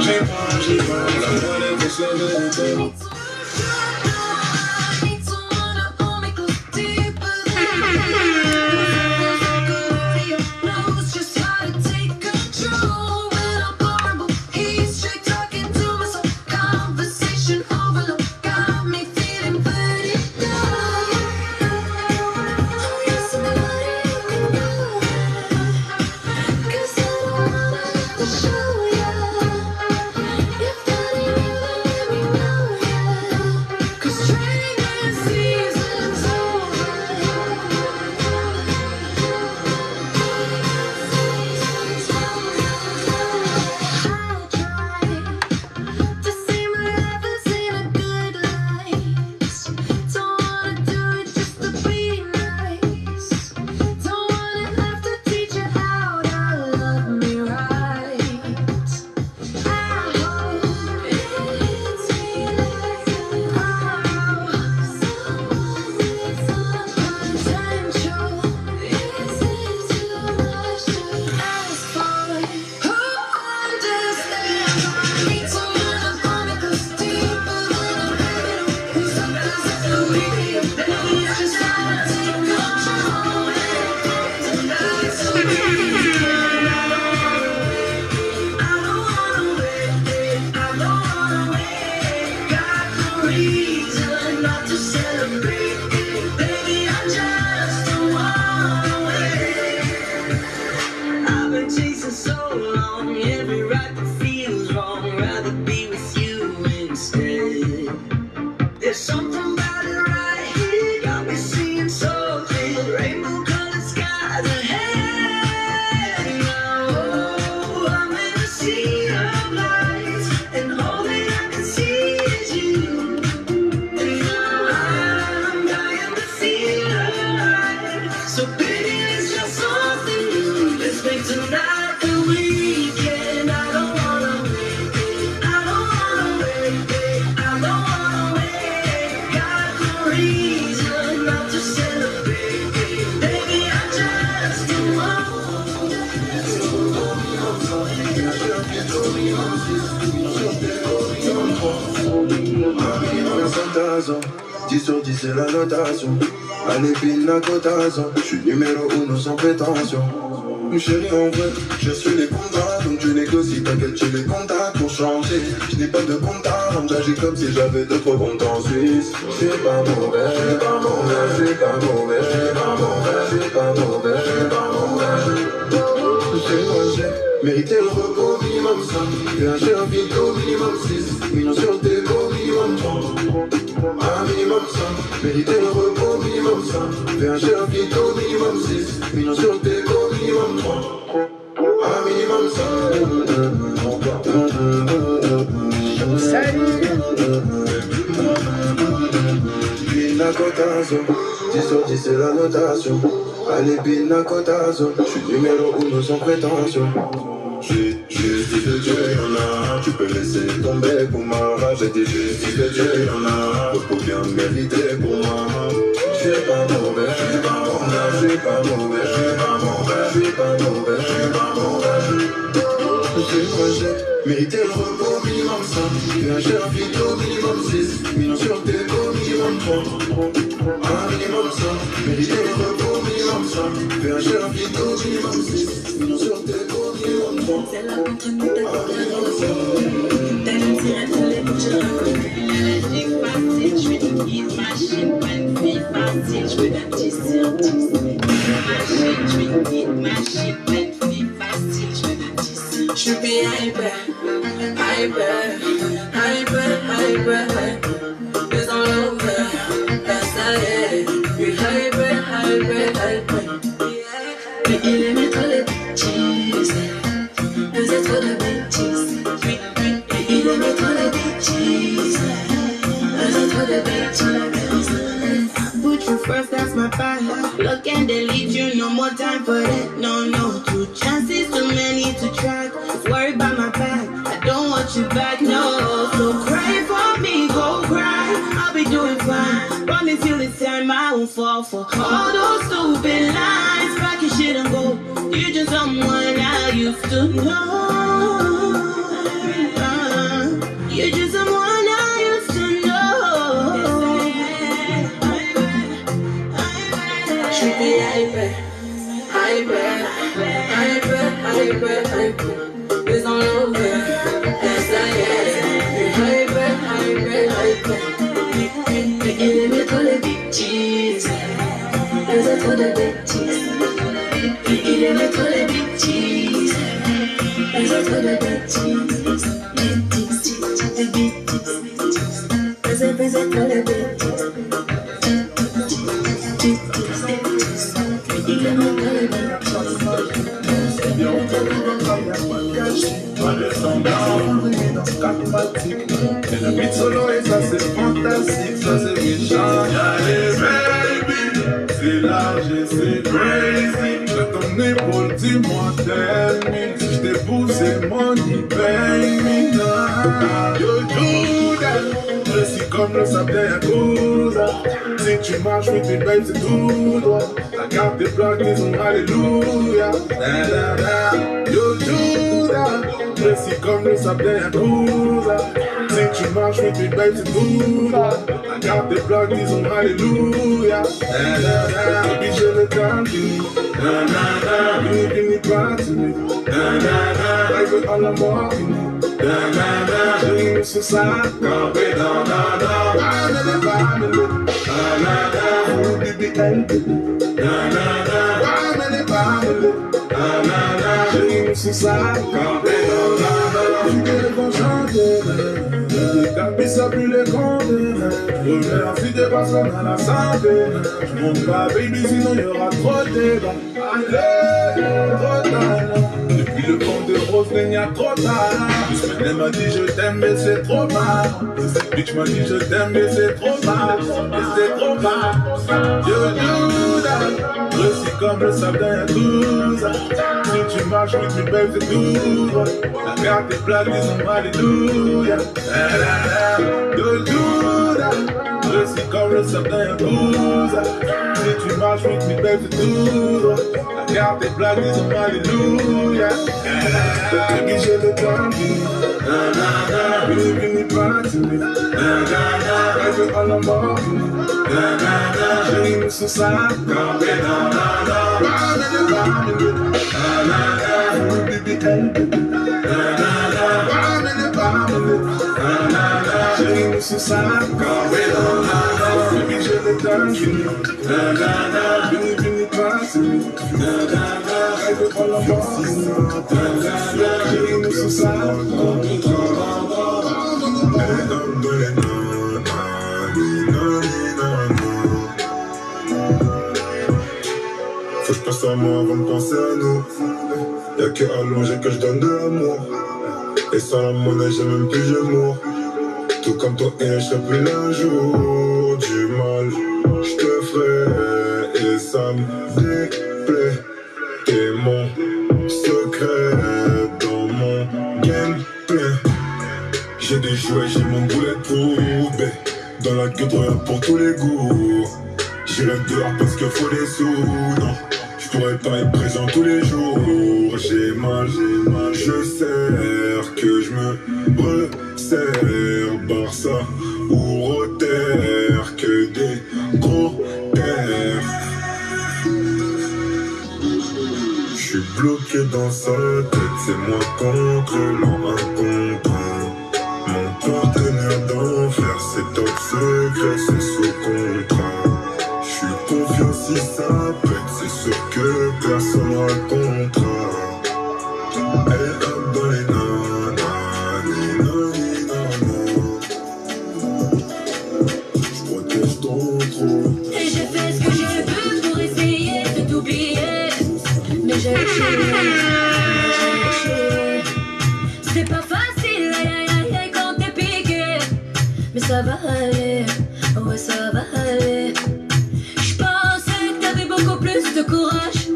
j'y pense. La monnaie, faut se lever tôt. C'est la notation, à l'épine la cotation. Je suis numéro 1 sans prétention. Chérie en vrai, je suis les contrats. Donc tu négocies, t'inquiète, j'ai les contacts pour changer. Je n'ai pas de compte à rendre, j'agis comme si j'avais de trop comptes en Suisse. C'est pas mauvais, c'est pas mauvais, c'est pas mauvais, c'est pas mauvais, c'est pas mauvais, c'est pas mauvais. C'est moi j'ai mérité le repos minimum 5. J'ai un vide au minimum 6. Millions sur tes beaux minimum 30. Un minimum 5, mériter le repos, minimum 5. Fais un chien vito, minimum 6. Millions sur le déco, minimum 3. Un minimum 5. Pinacotazo, 10 sur 10 c'est la notation. Allez pinacotazo, je suis numéro 1 sans prétention. Justice de Dieu, y'en a. Tu peux laisser tomber pour ma rage. J'ai dit justice de Dieu, y'en a. Repos bien mérité pour moi. J'suis pas mauvais, j'suis pas mauvais, j'suis pas mauvais, j'suis pas mauvais, j'suis pas mauvais, j'suis pas mauvais. J'ai projet, mérité le repos, minimum 5. Fais un cher vito, minimum 6. Millions sur le déco, minimum 3. Un minimum 5, mérité le repos, minimum 5. Fais un cher vito, minimum 6. Millions sur le déco, minimum 3. C'est là contre nous, t'as pas de t'as une tirette, les bouches, je reconnais. L'énergie facile, j'suis une guide machine, pas une fille facile, j'veux d'un 10 sur 10. Machine, j'suis une guide machine, pas une fille facile, j'veux d'un 10 sur 10. J'suis bien hyper, it's all over, that's it. You're hyper. Mais il aimait trop les bêtises, faisait trop de bêtises. Mais il aimait trop les bêtises, faisait trop de bêtises. Put you first, that's my vibe. Look and delete you, no more time for that. No, 2 chances, too many to track. Worry about my back, I don't want you back, no. So cry for me, go cry, I'll be doing fine. Promise you this time I won't fall for all those stupid lies. Pack your shit and go, you're just someone I used to know. You're just someone I used to know. Should be hyper. It's all over, yes I am. Hyper. Mais il aimait trop les bêtises, faisait trop de bêtises. Il aimait trop les bêtises, faisait trop de bêtises. Faisait trop de bêtises. Il aimait trop les bêtises. Et le beat solo et ça c'est fantastique, ça c'est méchant. Allez baby, c'est large et c'est crazy. Je ton épaule, dis-moi tell me. Si je t'ai poussé, money pay me. You do that. Je suis comme le sable Yakuza. Si tu marches, oui, tu baby, c'est tout droit. La carte des plaques, disons alléluia. You do that. Je suis comme le sable Yakuza. Si tu marches, oui, tu baby, c'est tout droit. La carte des plaques, disons alléluia. Baby, j'ai le temps give me back to me. Like with all I'm walking. J'ai mis sur ça, campé dans family. Oh, baby, family. J'ai mis sur ça, campé dans tu peux les chanter. Les capisses plus les comptes. Je la fille des personnes à la santé. Je monte pas, baby, sinon y'aura trop de débats. Allez, trop tard. Depuis le pont de Rose, il y a trop tard. Elle m'a dit je t'aime mais c'est trop mal. Cette bitch m'a dit je t'aime mais c'est trop mal. Et c'est trop mal. You do that. Je suis comme le sable d'un Yakuza. Si tu marches with me babe c'est tout droit. La carte est plate disons alléluia. You do that. Je suis comme le sable d'un Yakuza. Si tu marches with me babe c'est tout droit. La carte est plate disons alléluia. Baby j'ai le temps. Baby, bring it back to me. Like with all I'm walking. J'ai mis sur ça, campé dans family. Baby, j'ai mis sur ça, campé dans baby, j'ai le temps. Baby, bring it back to me. Like with all I'm walking. J'ai mis sur ça, campé dans pense à moi avant de penser à nous. Y'a que à longer que je donne de l'amour. Et sans la monnaie j'ai même plus j'amour. Tout comme toi et je serai plus l'un jour. Du mal je te ferai et ça me déplaît. T'es mon secret dans mon gameplay. J'ai des jouets, j'ai mon boulet pour B. Dans la gueule rien pour tous les goûts. J'irai dehors parce qu'il faut des sous. Non, je pourrais pas être présent tous les jours. J'ai mal, je sers que je me resserre. Barça ou Rotter, que des gros terres. J'suis bloqué dans sa tête, c'est moi contre l'an, un contre un. Mon partenaire d'enfer, c'est top secret, c'est sous contrat. J'suis confiant si ça pète, c'est sûr que personne racontera. Elle est up dans les j'protège ton trou. Et j'ai fait ce que j'ai pu pour essayer de t'oublier. Mais j'ai échoué. C'est pas facile, aïe aïe aïe quand t'es piqué. Mais ça va aller, ouais ça va aller. J'pensais que t'avais beaucoup plus de courage.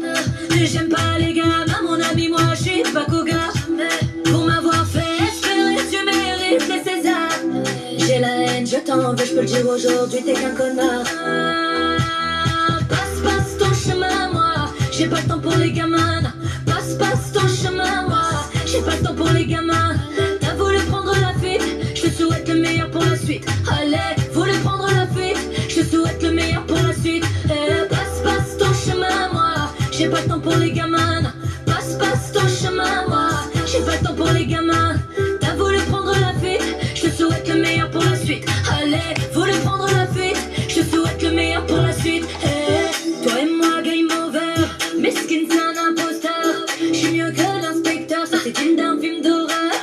Mais j'aime pas les gamins, mon ami, moi j'suis pas cougar. Pour m'avoir fait espérer, tu mérites les Césars. J'ai la haine, je t'en veux, j'peux le dire aujourd'hui, t'es qu'un connard. Passe ton chemin, moi. J'ai pas le temps pour les gamins. Passe ton chemin, moi. J'ai pas le temps pour les gamins. T'as voulu prendre la fuite, je te souhaite le meilleur pour la suite. Allez, voulu prendre la fuite, je te souhaite le meilleur pour la suite. Passe ton chemin, moi. J'ai pas le temps pour les gamins. Passe ton chemin, moi. J'ai pas le temps pour les gamins. T'as voulu prendre la fuite, je te souhaite le meilleur pour la suite. Allez, voulu prendre la fuite, je te souhaite le meilleur pour la suite. Toi et moi, game over. Miskin, c'est un imposteur. J'suis mieux que l'inspecteur, ça c'est digne d'un film d'horreur.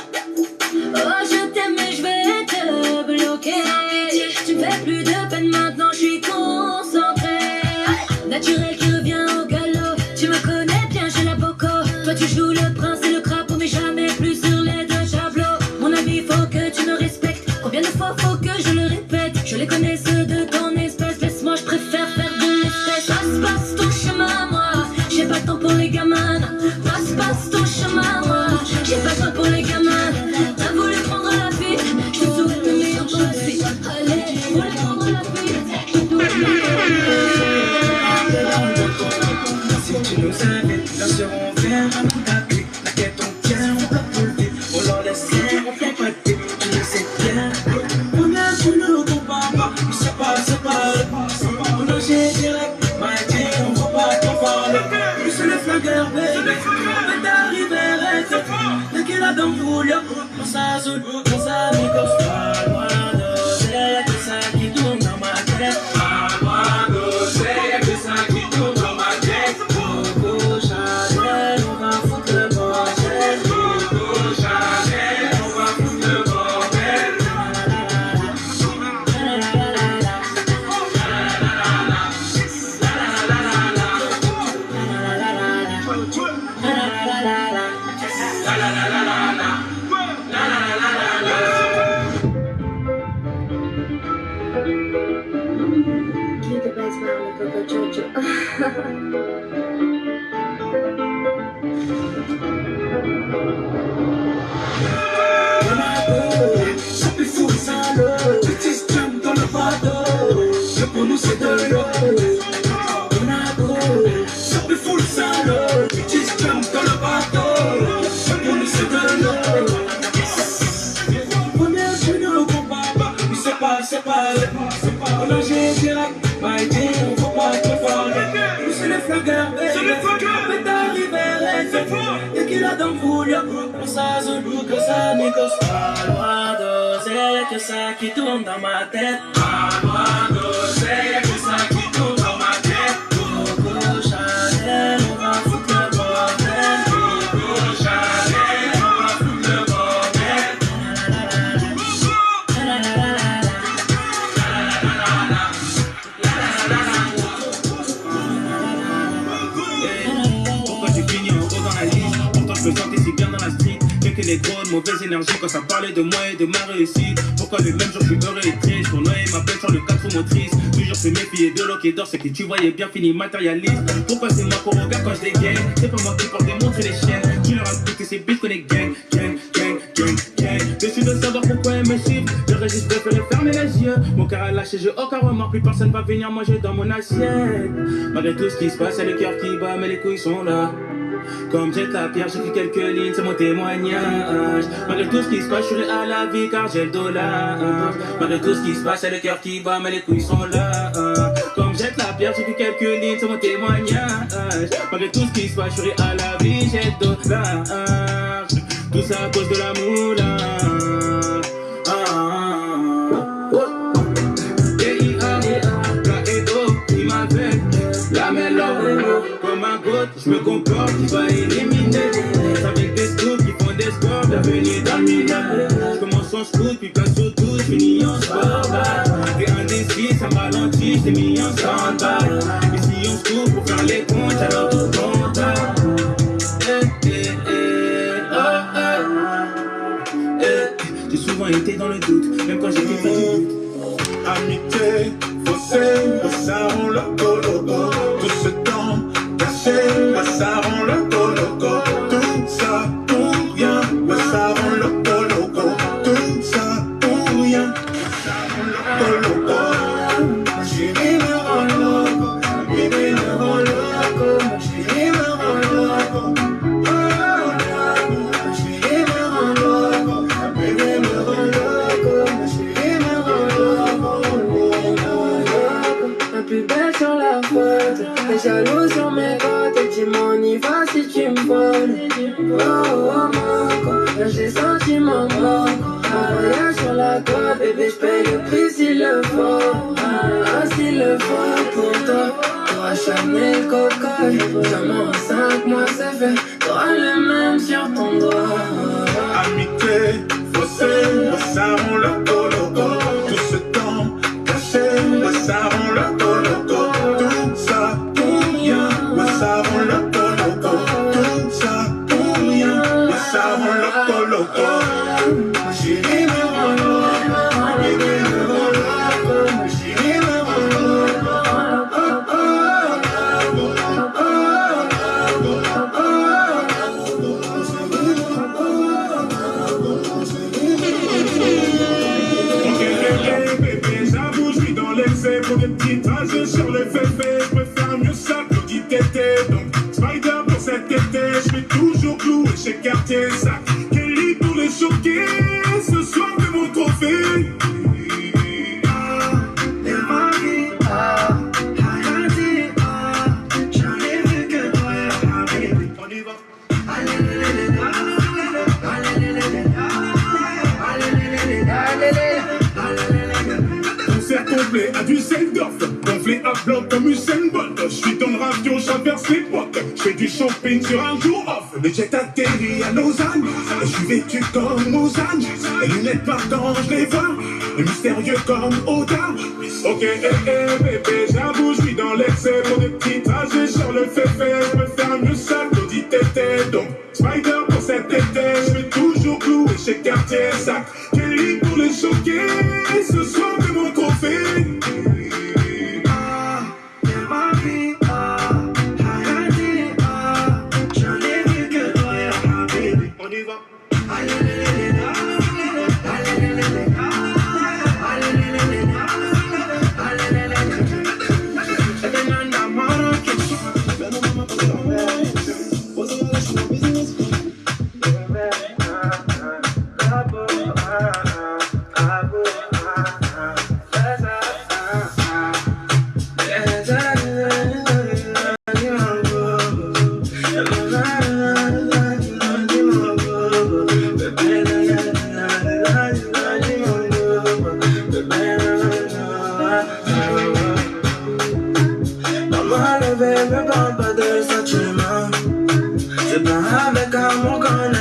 Oh, je t'aime mais je vais te bloquer. Tu me fais plus de peine maintenant, j'suis concentré. Naturel qui revient au galop. Tu me connais bien, j'ai la boco. Toi tu joues le prince et le crapaud, mais jamais plus sur les deux tableaux. Mon ami, faut que tu me respectes. Combien de fois faut que je le répète? Je les connais ceux de ton espèce. Laisse-moi, je préfère faire de l'espèce. Passe ton chemin, moi. J'ai pas le temps pour les gamins. Passe ton chemin, moi. J'ai pas le temps pour les gamins. T'as voulu prendre la fuite, je te souhaite le meilleur pour la suite. Allez, voulu prendre la fuite, je te souhaite le meilleur. Si tu nous invites, bien sûr on vient à coup d'appuie. La quête on tient, on va lever. On leur laisse faire, on fait pas de thé. Tu le sais bien. Combien tu ne comprends pas? C'est pas. On a j'ai direct, m'a dit on va pas t'en parler. Nous c'est les flingueurs, baby. On va t'arriver, arrête. Dès qu'il a dans le rouleau, on s'azoute, on s'amigos. Pas loin d'oser, y'a que ça qui tourne dans ma tête. Pas loin d'oser, y'a que ça qui tourne dans ma tête. Coco Chanel, on va foutre le bordel. Coco Chanel, on va foutre le bordel. Qui te baisse par le Coco Jojo? Ça fait fou ça l'eau. Petit jump dans le bateau. Le pour nous c'est de l'eau. Ça fait fou ça l'eau. Petit jump dans le bateau. Le pour nous c'est de l'eau. Première je ne comprends pas. Mais c'est pas. On a j'ai direct. My dear, on faut pas te parler. Nous c'est les flingueurs, baby. On peut t'arriver, y'a qu'il a dans le rouleau. On s'azoute, que ça négocie. Pas loin d'oser, y'a que ça qui tourne dans ma tête. Pas loin d'oser, y'a que ça qui tourne dans ma tête. Coco Chanel, on va foutre le bordel. Coco Chanel, on va foutre le bordel. Je me sentais si bien dans la street, mais que les gros de mauvaise énergie quand ça parlait de moi et de ma réussite. Pourquoi le même jour je suis heureux et triste, pour noyer ma peine sur le 4 motrice. Toujours se méfier de l'eau qui dort, c'est que tu voyais bien fini matérialiste. Pourquoi c'est moi qu'on regarde quand je dégaine? C'est pas moi qui porte démontrer les chiennes. Tu leur as dit que c'est bitch qu'on est gang, gang, gang, gang, gang. Déçu de savoir pourquoi elle me suivent, j'aurais juste préféré fermer les yeux. Mon cœur a lâché, j'ai aucun remords, plus personne va venir manger dans mon assiette. Malgré tout ce qui se passe, c'est le cœur qui bat, mais les couilles sont là. Comme jette la pierre, j'écris quelques lignes, c'est mon témoignage. Malgré tout ce qui se passe, je suis à la vie car j'ai le dollar. Malgré tout ce qui se passe, c'est le cœur qui bat, mais les couilles sont là. Comme jette la pierre, j'écris quelques lignes, c'est mon témoignage. Malgré tout ce qui se passe, je suis à la vie, j'ai le dollar. Tout ça à cause de la moula. La mélo, comme un goût, je me comporte, qui va éliminer. Avec des scoops qui font des scores, bienvenue dans le milieu. Je commence en scout, puis place au tout, je finis en sport. T'es indécis, ça me ralentit, j't'ai mis en stand-by. Et si on se coupe pour faire les comptes, alors tout compte. J'ai souvent été dans le doute, même quand j'étais pas du doute. Amitié, faussée, ça rend le coloco. Tout ce temps caché, ça rend le coloco. Tout ça pour rien, ça rend le coloco. Tout ça pour rien, ça rend le coloco. Chérie me rend loco, bébé me rend loco. Chérie me rend loco, chérie me rend loco, bébé me rend loco. Chérie me rend loco. La plus belle sur la photo, t'es jaloux sur mes côtes. Et dis-moi on y va si tu me voles. Oh oh Marco, là j'ai senti mon manque. Un voyage sur la côte, bébé j'paye le prix s'il le faut. S'il le faut pour toi. T'auras Chanel Coco, jamais en 5 mois c'est fait. T'auras le même sur ton doigt. Amitié, faussée, ça rend le coloco. Tout ce temps caché, ça rend le coloco. Tout ça pour rien, ça rend le coloco. Tout ça pour rien, ça rend le coloco. Chérie me rend loco, bébé me rend loco. Chérie me rend loco. Bébé, j'avoue, je suis dans l'excès. Pour des petits trajets sur le féfé, je préfère mieux ça que dit tété. Donc, Spider pour cet été, je vais toujours clouer chez Cartier Sac. Kelly pour les choquer, ce soir de mon trophée. Concert complet à Düsseldorf, gonflé à bloc comme Usain Bolt. Je suis dans le ravion, j'inverse l'époque. Je fais du shopping sur un jour off. Le jet atterrit à Lausanne, je suis vêtu comme Lausanne. Les lunettes partant, je les vois, et mystérieux comme Odin. Ok, bébé, j'avoue, je suis dans l'excès. Pour des petits trajets sur le féfé, je peux faire mieux ça que dit tété. Donc, Spider pour cet été, je vais toujours clouer chez Cartier Sac. Kelly pour les choquer, ce soir de mon trophée. J'en ai vu que toi et ma baby. On y va.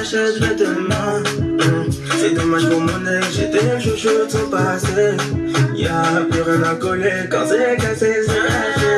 Je vais demain. C'est dommage pour mon ex, j'étais le chouchou de son passé. Y'a plus rien à coller quand c'est cassé, c'est lâché.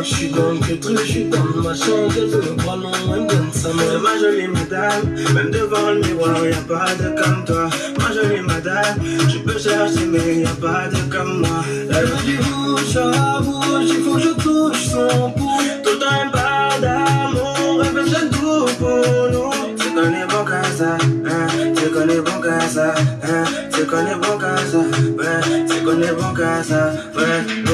Je suis comme Pétrus, je suis comme ma chambre, je me crois non, même bonne ça ma jolie madame, même devant le miroir, y'a pas de comme toi. Ma jolie madame, tu peux chercher mais y'a pas de comme moi. Elle veut du bouche à bouche, il faut que je touche son pouce. Tout un pas d'amour, elle veut que je tout pour nous. Tu connais bon qu'à ça, hein, tu connais bon qu'à ça, hein, tu connais bon qu'à ça, ouais, tu connais bon qu'à ça, ouais, oh.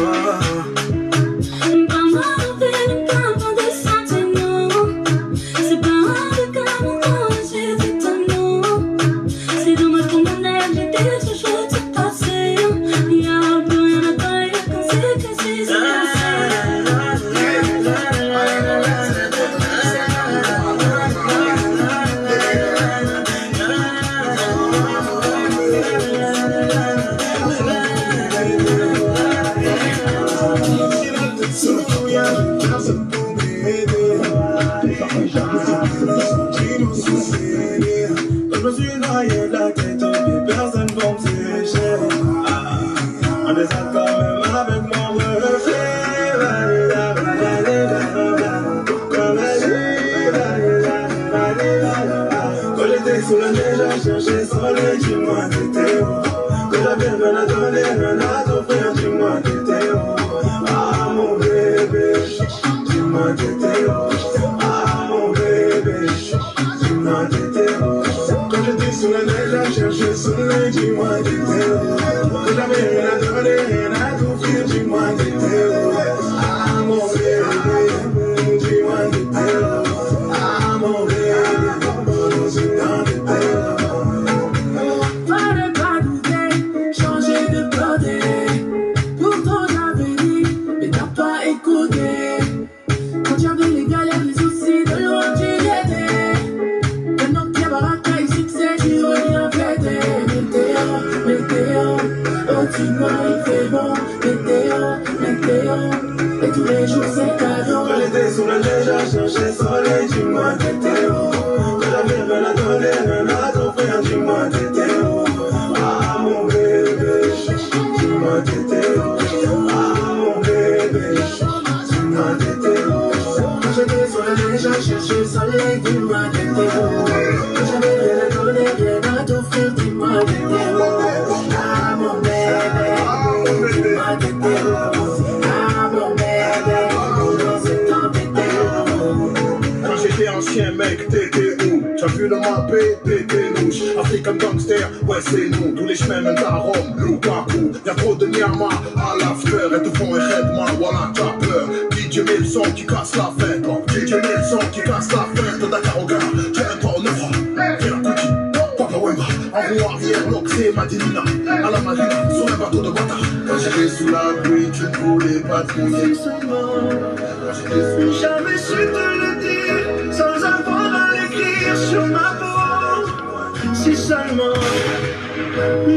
J'avais su te le dire sans avoir à l'écrire sur ma peau. Si seulement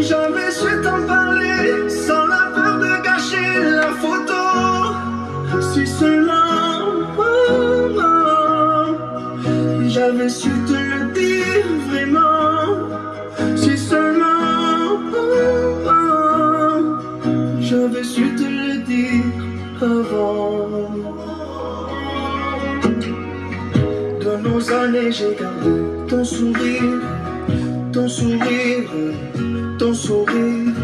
j'avais su t'en parler sans la peur de gâcher la photo. Si seulement j'avais su te le dire vraiment. Si seulement j'avais su te le dire avant. De nos années j'ai gardé ton sourire, ton sourire, ton sourire.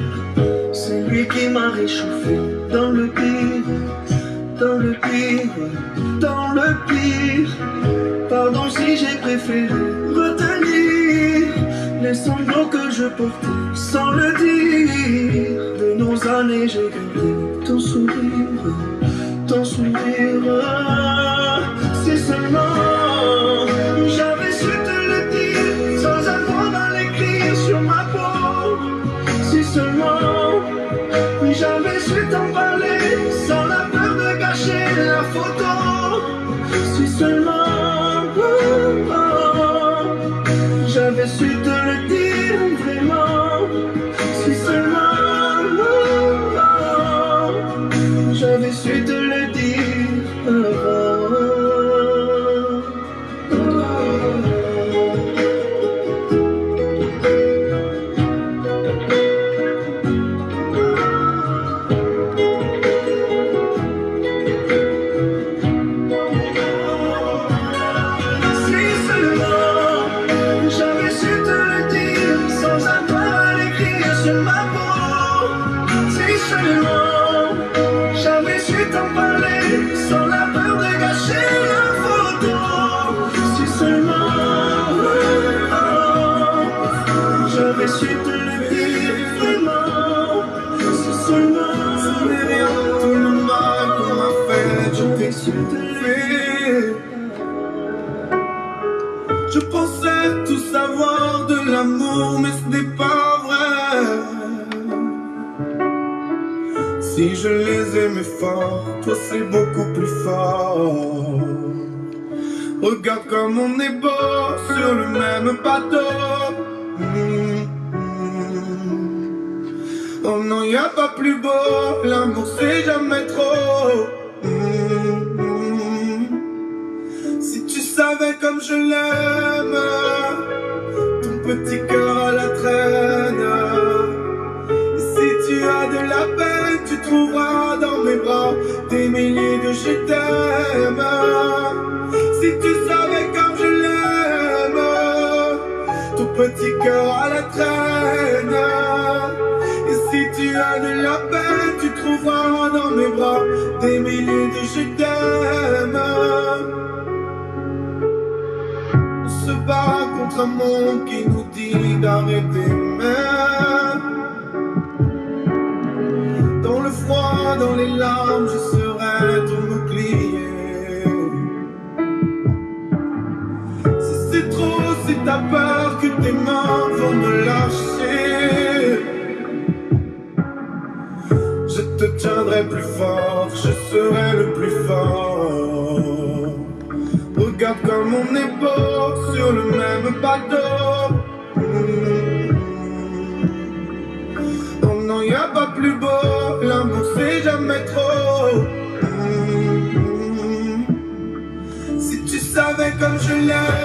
C'est lui qui m'a réchauffé dans le pire, dans le pire, dans le pire. Pardon si j'ai préféré retenir les sanglots que je portais sans le dire. De nos années j'ai gardé ton sourire, ton sourire. Si seulement j'avais su te le dire sans avoir à l'écrire sur ma peau. Si seulement j'avais su t'en parler sans la peur de gâcher la photo. Si seulement j'avais su te le dire vraiment. Si seulement j'avais su te le dire avant. Je pensais tout savoir de l'amour, mais ce n'est pas vrai. Si je les aimais fort, toi c'est beaucoup plus fort. Regarde comme on est beau sur le même bateau. Oh non, y a pas plus beau, l'amour c'est jamais trop. Si tu savais comme je l'aime, ton petit cœur à la traîne. Et si tu as de la peine, tu trouveras dans mes bras des milliers de je t'aime. Si tu savais comme je l'aime, ton petit cœur à la traîne. Et si tu as de la peine, tu trouveras dans mes bras des milliers de je t'aime. On se bat contre un monde qui nous dit d'arrêter même. Dans le froid, dans les larmes, je serai ton bouclier. Si c'est trop, si t'as peur que tes mains vont me lâcher, je te tiendrai plus fort, je serai le plus fort. Regarde comme on est beau sur le même bateau. Oh non, y a pas plus beau, l'amour c'est jamais trop. Si tu savais comme je l'aime,